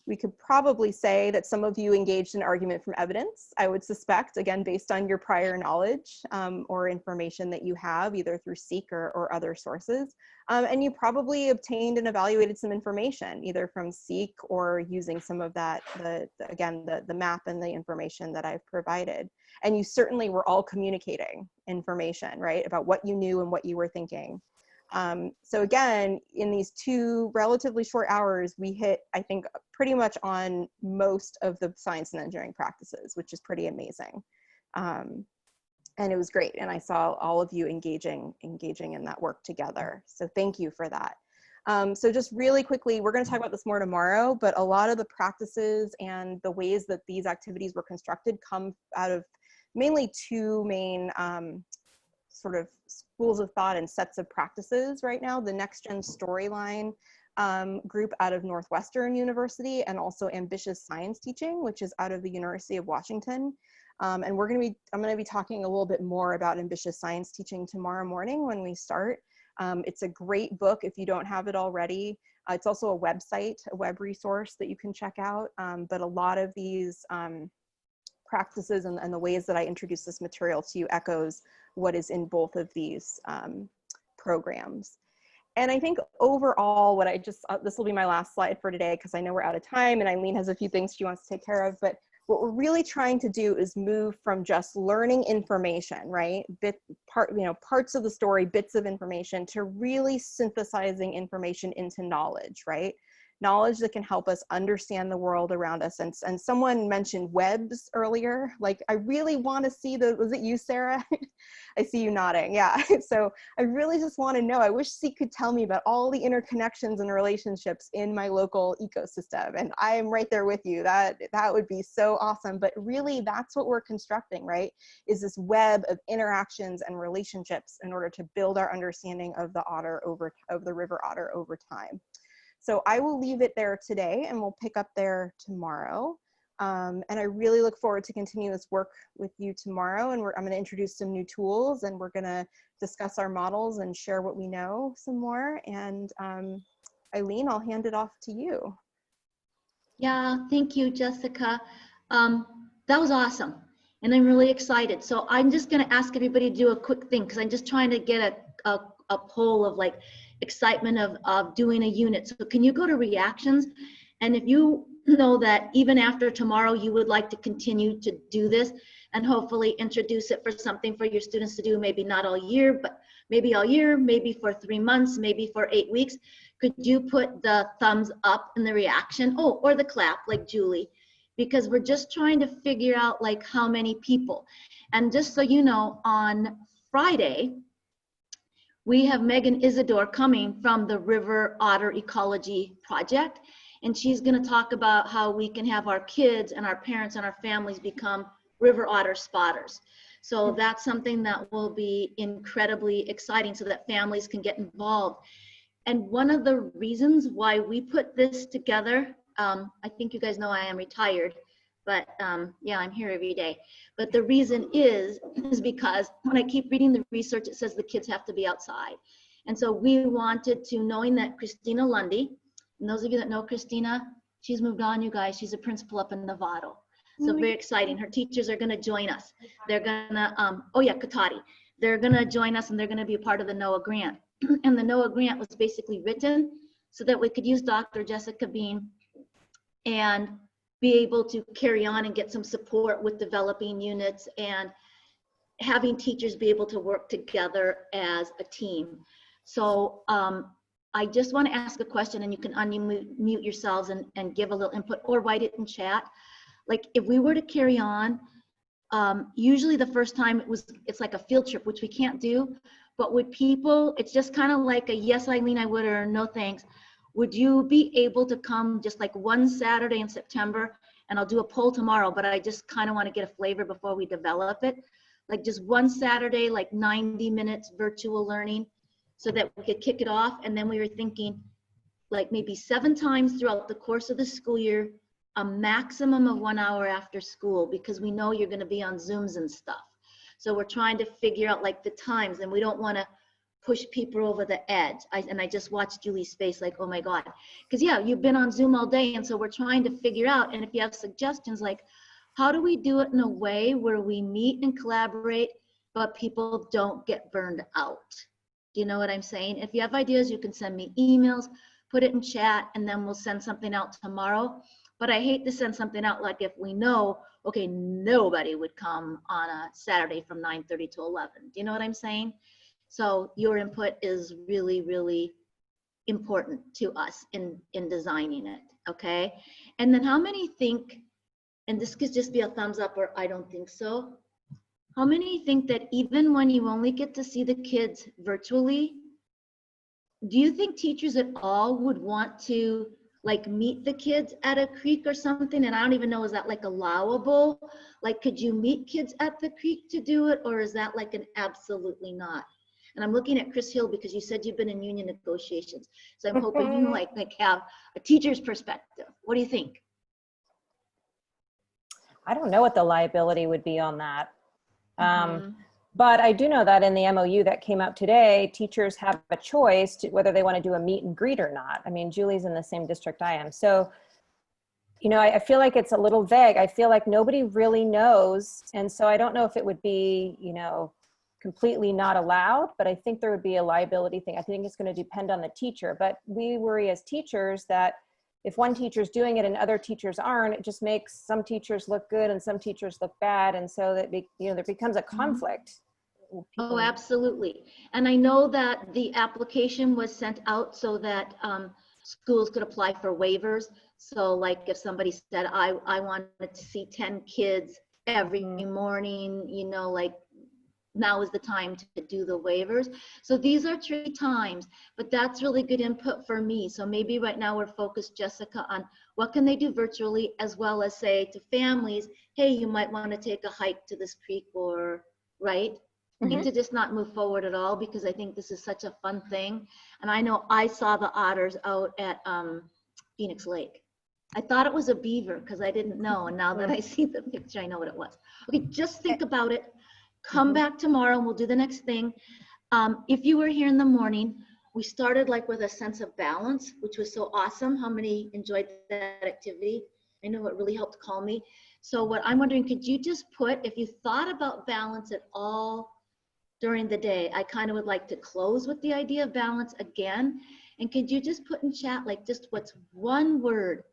we could probably say that some of you engaged in argument from evidence. I would suspect, again, based on your prior knowledge or information that you have either through Seek or other sources. And you probably obtained and evaluated some information either from Seek or using some of that, the map and the information that I've provided. And you certainly were all communicating information, right, about what you knew and what you were thinking. So again, in these 2 relatively short hours, we hit, I think, pretty much on most of the science and engineering practices, which is pretty amazing. And it was great. And I saw all of you engaging in that work together. So thank you for that. So just really quickly, we're going to talk about this more tomorrow, but a lot of the practices and the ways that these activities were constructed come out of mainly 2 main sort of schools of thought and sets of practices right now. The Next Gen Storyline group out of Northwestern University, and also Ambitious Science Teaching, which is out of the University of Washington. And I'm going to be talking a little bit more about Ambitious Science Teaching tomorrow morning when we start. It's a great book if you don't have it already. It's also a website, a web resource that you can check out. But a lot of these practices and the ways that I introduce this material to you echoes what is in both of these programs. And I think overall, what I just, this will be my last slide for today because I know we're out of time and Eileen has a few things she wants to take care of, but what we're really trying to do is move from just learning information, right? Parts of the story, bits of information, to really synthesizing information into knowledge, right? Knowledge that can help us understand the world around us. And someone mentioned webs earlier. Like, I really want to see was it you, Sarah? I see you nodding, yeah. So I really just want to know, I wish Seek could tell me about all the interconnections and relationships in my local ecosystem. And I am right there with you. That would be so awesome. But really, that's what we're constructing, right? Is this web of interactions and relationships in order to build our understanding of the river otter over time. So I will leave it there today and we'll pick up there tomorrow. And I really look forward to continue this work with you tomorrow. And I'm going to introduce some new tools, and we're going to discuss our models and share what we know some more. And Eileen, I'll hand it off to you. Yeah, thank you, Jessica. That was awesome. And I'm really excited. So I'm just going to ask everybody to do a quick thing, because I'm just trying to get a poll of like excitement of doing a unit. So can you go to reactions? And if you know that even after tomorrow, you would like to continue to do this and hopefully introduce it for something for your students to do, maybe not all year, but maybe all year, maybe for 3 months, maybe for 8 weeks, could you put the thumbs up in the reaction? Oh, or the clap like Julie, because we're just trying to figure out like how many people. And just so you know, on Friday, we have Megan Isidore coming from the River Otter Ecology Project. And she's going to talk about how we can have our kids and our parents and our families become river otter spotters. So that's something that will be incredibly exciting, so that families can get involved. And one of the reasons why we put this together, I think you guys know I am retired, but yeah, I'm here every day. But the reason is because when I keep reading the research, it says the kids have to be outside. And so we wanted to, knowing that Christina Lundy, and those of you that know Christina, she's moved on, you guys. She's a principal up in Novato. So very exciting. Her teachers are going to join us. They're going to, oh yeah, Katati. They're going to join us, and they're going to be a part of the NOAA grant. And the NOAA grant was basically written so that we could use Dr. Jessica Bean and be able to carry on and get some support with developing units and having teachers be able to work together as a team. So I just want to ask a question, and you can unmute yourselves and give a little input or write it in chat. Like if we were to carry on, usually the first time it's like a field trip, which we can't do, but would people, it's just kind of like a yes, Eileen, I would, or no thanks. Would you be able to come just like one Saturday in September? And I'll do a poll tomorrow, but I just kind of want to get a flavor before we develop it. Like just one Saturday, like 90 minutes virtual learning, so that we could kick it off. And then we were thinking like maybe 7 times throughout the course of the school year, a maximum of 1 hour after school, because we know you're going to be on Zooms and stuff. So we're trying to figure out like the times, and we don't want to push people over the edge. And I just watched Julie's face like, oh my God. Because yeah, you've been on Zoom all day. And so we're trying to figure out, and if you have suggestions, like how do we do it in a way where we meet and collaborate, but people don't get burned out? Do you know what I'm saying? If you have ideas, you can send me emails, put it in chat, and then we'll send something out tomorrow. But I hate to send something out like if we know, okay, nobody would come on a Saturday from 9:30 to 11. Do you know what I'm saying? So your input is really, really important to us in designing it, okay? And then how many think, and this could just be a thumbs up or I don't think so, how many think that even when you only get to see the kids virtually, do you think teachers at all would want to like meet the kids at a creek or something? And I don't even know, is that like allowable? Like, could you meet kids at the creek to do it? Or is that like an absolutely not? And I'm looking at Chris Hill because you said you've been in union negotiations. So I'm hoping you like have a teacher's perspective. What do you think? I don't know what the liability would be on that. But I do know that in the MOU that came out today, teachers have a choice to whether they want to do a meet and greet or not. I mean, Julie's in the same district I am. So, you know, I feel like it's a little vague. I feel like nobody really knows. And so I don't know if it would be, you know, completely not allowed, but I think there would be a liability thing. I think it's going to depend on the teacher. But we worry as teachers that if one teacher's doing it and other teachers aren't, it just makes some teachers look good and some teachers look bad. And so that, you know, there becomes a conflict. Oh, absolutely. And I know that the application was sent out so that schools could apply for waivers. So like if somebody said, I wanted to see 10 kids every morning, you know, like now is the time to do the waivers. So these are tricky times, but that's really good input for me. So maybe right now we're focused, Jessica, on what can they do virtually, as well as say to families, hey, you might want to take a hike to this creek, or right? To just not move forward at all, because I think this is such a fun thing. And I know I saw the otters out at Phoenix Lake. I thought it was a beaver because I didn't know. And now that I see the picture, I know what it was. Okay, just think about it. Come back tomorrow and we'll do the next thing. If you were here in the morning, we started like with a sense of balance, which was so awesome. How many enjoyed that activity? I know it really helped calm me. So what I'm wondering, could you just put, if you thought about balance at all during the day, I kind of would like to close with the idea of balance again. And could you just put in chat, like just what's one word?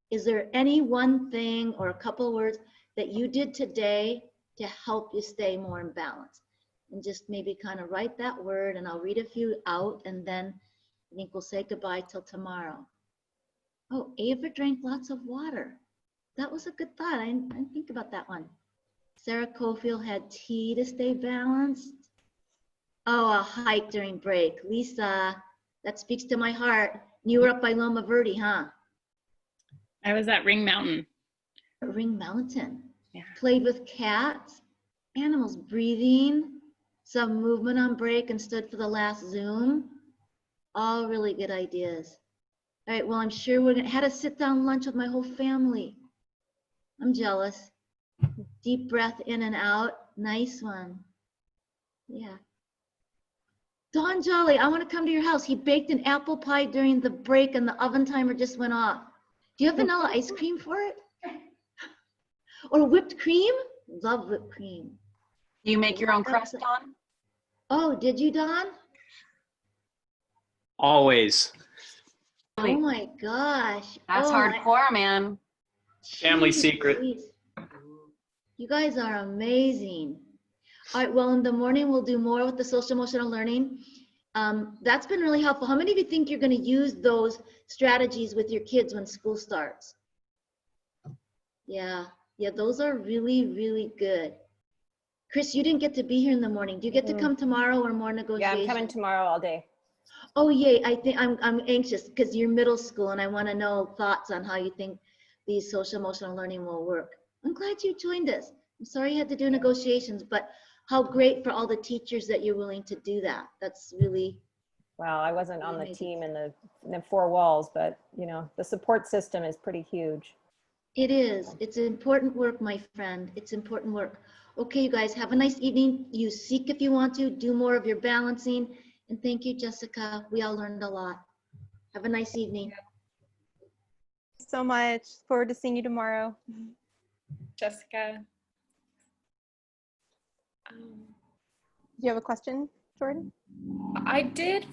Is there any one thing or a couple of words that you did today to help you stay more in balance? And just maybe kind of write that word, and I'll read a few out, and then I think we'll say goodbye till tomorrow. Oh, Ava drank lots of water. That was a good thought. I didn't think about that one. Sarah Cofield had tea to stay balanced. Oh, a hike during break. Lisa, that speaks to my heart. You were up by Loma Verde, huh? I was at Ring Mountain. Ring Mountain. Yeah. Played with cats, animals breathing, some movement on break, and stood for the last Zoom. All really good ideas. All right, well, I'm sure we're gonna had a sit down lunch with my whole family. I'm jealous. Deep breath in and out. Nice one. Yeah. Don Jolly, I want to come to your house. He baked an apple pie during the break and the oven timer just went off. Do you have vanilla ice cream for it? Or whipped cream? Love whipped cream. Do you make your own crust, Dawn? Oh, did you, Don? Always. Oh my gosh. That's hardcore, man. Family secret. Please. You guys are amazing. All right, well, in the morning, we'll do more with the social emotional learning. That's been really helpful. How many of you think you're going to use those strategies with your kids when school starts? Yeah, those are really, really good. Chris, you didn't get to be here in the morning. Do you get to come tomorrow or more negotiations? Yeah, I'm coming tomorrow all day. Oh, yay. I think I'm anxious because you're middle school and I want to know thoughts on how you think these social emotional learning will work. I'm glad you joined us. I'm sorry you had to do negotiations, but how great for all the teachers that you're willing to do that. That's really. Well, I wasn't on the amazing. team in the four walls, but you know, the support system is pretty huge. It is. It's important work, my friend. It's important work. Okay, you guys, have a nice evening. You seek if you want to, do more of your balancing. And thank you, Jessica. We all learned a lot. Have a nice evening. So much. Forward to seeing you tomorrow. Jessica. Do you have a question, Jordan? I did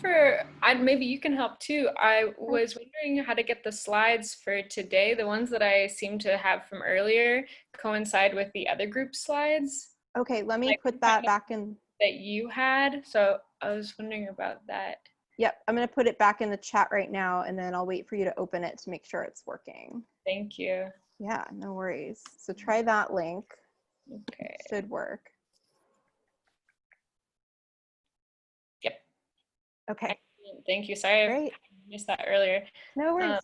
maybe you can help too. I was wondering how to get the slides for today. The ones that I seem to have from earlier coincide with the other group slides. Okay, let me put that back in. That you had. So I was wondering about that. Yep, I'm going to put it back in the chat right now, and then I'll wait for you to open it to make sure it's working. Thank you. Yeah, no worries. So try that link. Okay. Should work. Yep. Okay. Thank you. Sorry Great. I missed that earlier. No worries.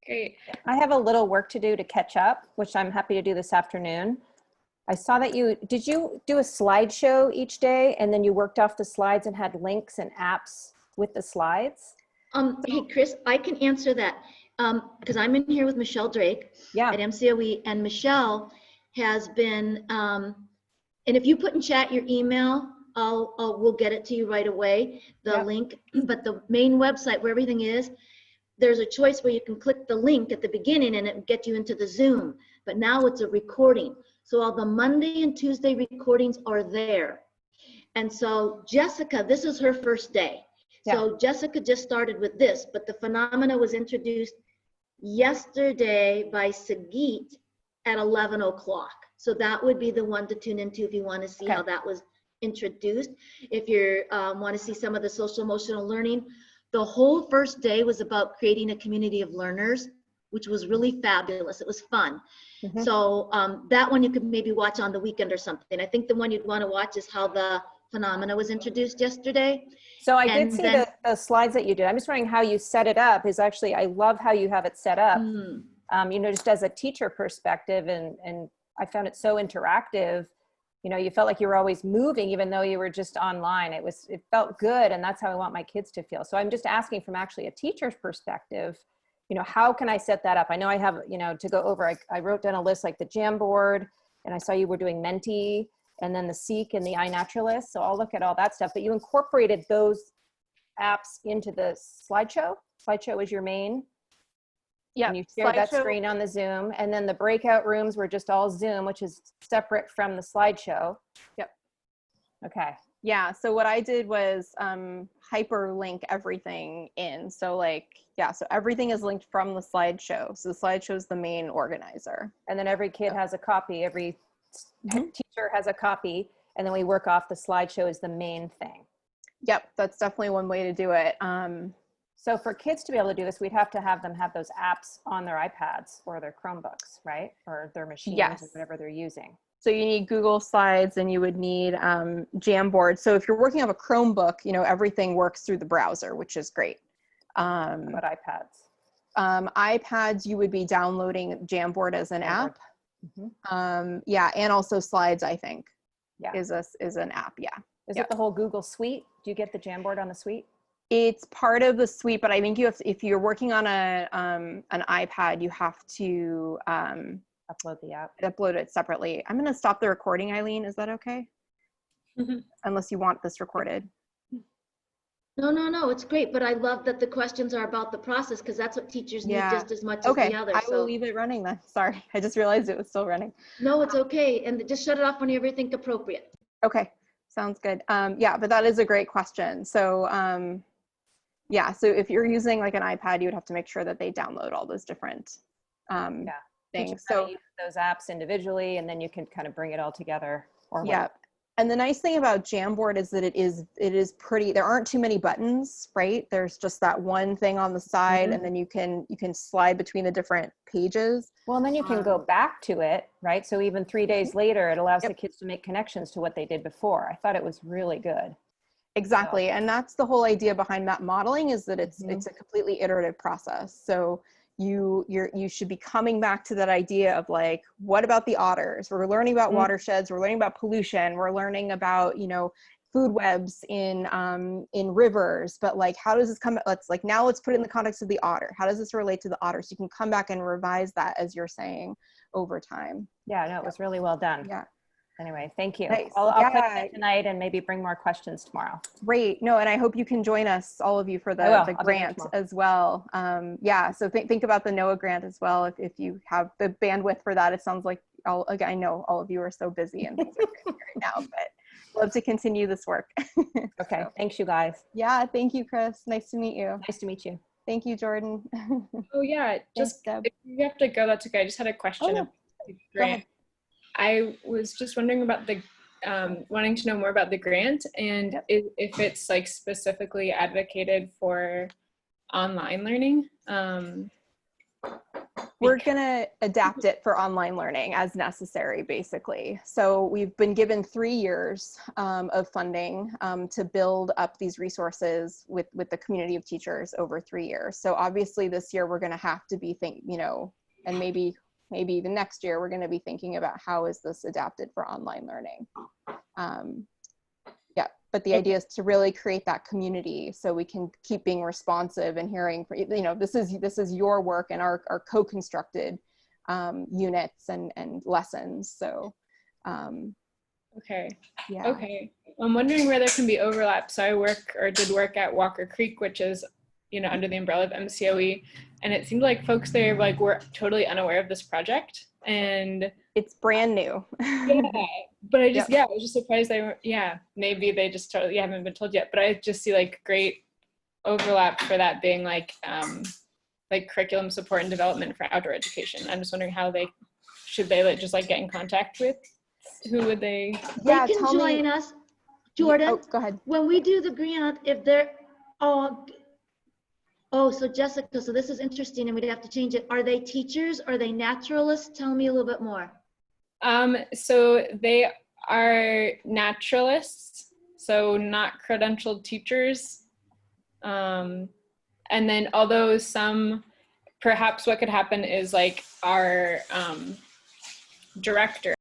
Great. I have a little work to do to catch up, which I'm happy to do this afternoon. I saw that did you do a slideshow each day and then you worked off the slides and had links and apps with the slides? Hey, Chris, I can answer that because I'm in here with Michelle Drake at MCOE, and Michelle has been, and if you put in chat your email, we'll get it to you right away, the link, but the main website where everything is, there's a choice where you can click the link at the beginning and it will get you into the Zoom, but now it's a recording. So all the Monday and Tuesday recordings are there. And so Jessica, this is her first day. So Jessica just started with this, but the phenomena was introduced yesterday by Sagit at 11 o'clock. So that would be the one to tune into if you want to see how that was introduced. If you want to see some of the social emotional learning, the whole first day was about creating a community of learners, which was really fabulous. It was fun. Mm-hmm. So that one you could maybe watch on the weekend or something. I think the one you'd want to watch is how the phenomena was introduced yesterday. So I did see the slides that you did. I'm just wondering how you set it up. Is actually, I love how you have it set up. You know, just as a teacher perspective, and I found it so interactive. You know, you felt like you were always moving, even though you were just online. It felt good, and that's how I want my kids to feel. So I'm just asking from actually a teacher's perspective, how can I set that up? I know I have, to go over, I wrote down a list like the Jamboard, and I saw you were doing Menti, and then the Seek and the iNaturalist. So I'll look at all that stuff, but you incorporated those apps into the slideshow. Slideshow is your main. Yeah. And you shared that screen on the Zoom, and then the breakout rooms were just all Zoom, which is separate from the slideshow. Yep. Okay. Yeah, so what I did was hyperlink everything in. So so everything is linked from the slideshow. So the slideshow is the main organizer. And then every kid has a copy, every teacher has a copy, and then we work off the slideshow as the main thing. Yep, that's definitely one way to do it. So for kids to be able to do this, we'd have to have them have those apps on their iPads or their Chromebooks, right? Or their machines, yes, or whatever they're using. So you need Google Slides, and you would need Jamboard. So if you're working off a Chromebook, everything works through the browser, which is great. What iPads? iPads, you would be downloading Jamboard as an app. Mm-hmm. Yeah, and also Slides, I think, is an app. Yeah. Is it the whole Google suite? Do you get the Jamboard on the suite? It's part of the suite, but I think you have to, if you're working on an iPad, you have to upload the app. Upload it separately. I'm going to stop the recording, Eileen. Is that okay? Unless you want this recorded. No, it's great. But I love that the questions are about the process, because that's what teachers need just as much as the others. I will leave it running then. Sorry, I just realized it was still running. No, it's okay. And just shut it off whenever you think appropriate. Okay, sounds good. Yeah, but that is a great question. So yeah, so if you're using like an iPad, you would have to make sure that they download all those different things. So use those apps individually, and then you can kind of bring it all together. Yeah. And the nice thing about Jamboard is that it is pretty, there aren't too many buttons, right? There's just that one thing on the side, and then you can slide between the different pages. Well, and then you can go back to it, right? So even 3 days later, it allows the kids to make connections to what they did before. I thought it was really good. Exactly. And that's the whole idea behind map modeling, is that it's a completely iterative process. So you should be coming back to that idea of like, what about the otters? We're learning about watersheds, we're learning about pollution, we're learning about, food webs in rivers, but like, how does this come, let's put it in the context of the otter. How does this relate to the otter? So you can come back and revise that, as you're saying, over time. Yeah, no, it was really well done. Yeah. Anyway, thank you. Nice. I'll put it in tonight and maybe bring more questions tomorrow. Great. No, and I hope you can join us, all of you, for the grant as well. Yeah, so think about the NOAA grant as well, if you have the bandwidth for that. It sounds like, I know all of you are so busy and things are crazy right now, but love to continue this work. Okay, thanks you guys. Yeah, thank you, Chris. Nice to meet you. Nice to meet you. Thank you, Jordan. Oh yeah, just if you have to go, that's okay. I just had a question. Go ahead. I was just wondering about the wanting to know more about the grant, and if it's like specifically advocated for online learning. We're going to adapt it for online learning as necessary, basically. So we've been given 3 years of funding to build up these resources with the community of teachers over 3 years. So obviously this year we're going to have to be and maybe even next year, we're going to be thinking about how is this adapted for online learning. But the idea is to really create that community so we can keep being responsive and hearing, this is your work and our co-constructed units and lessons. So, okay. Yeah. Okay. I'm wondering where there can be overlap. So I did work at Walker Creek, which is, under the umbrella of MCOE. And it seemed like folks there were totally unaware of this project, and it's brand new. Yeah, but I just I was just surprised maybe they just totally haven't been told yet. But I just see like great overlap for that being like curriculum support and development for outdoor education. I'm just wondering how should they just get in contact with, who would they? They can join us, Jordan. Oh, go ahead. When we do the grant, if they're so Jessica, so this is interesting, and we'd have to change it. Are they teachers? Are they naturalists? Tell me a little bit more. So they are naturalists, so not credentialed teachers. And then although perhaps what could happen is like our director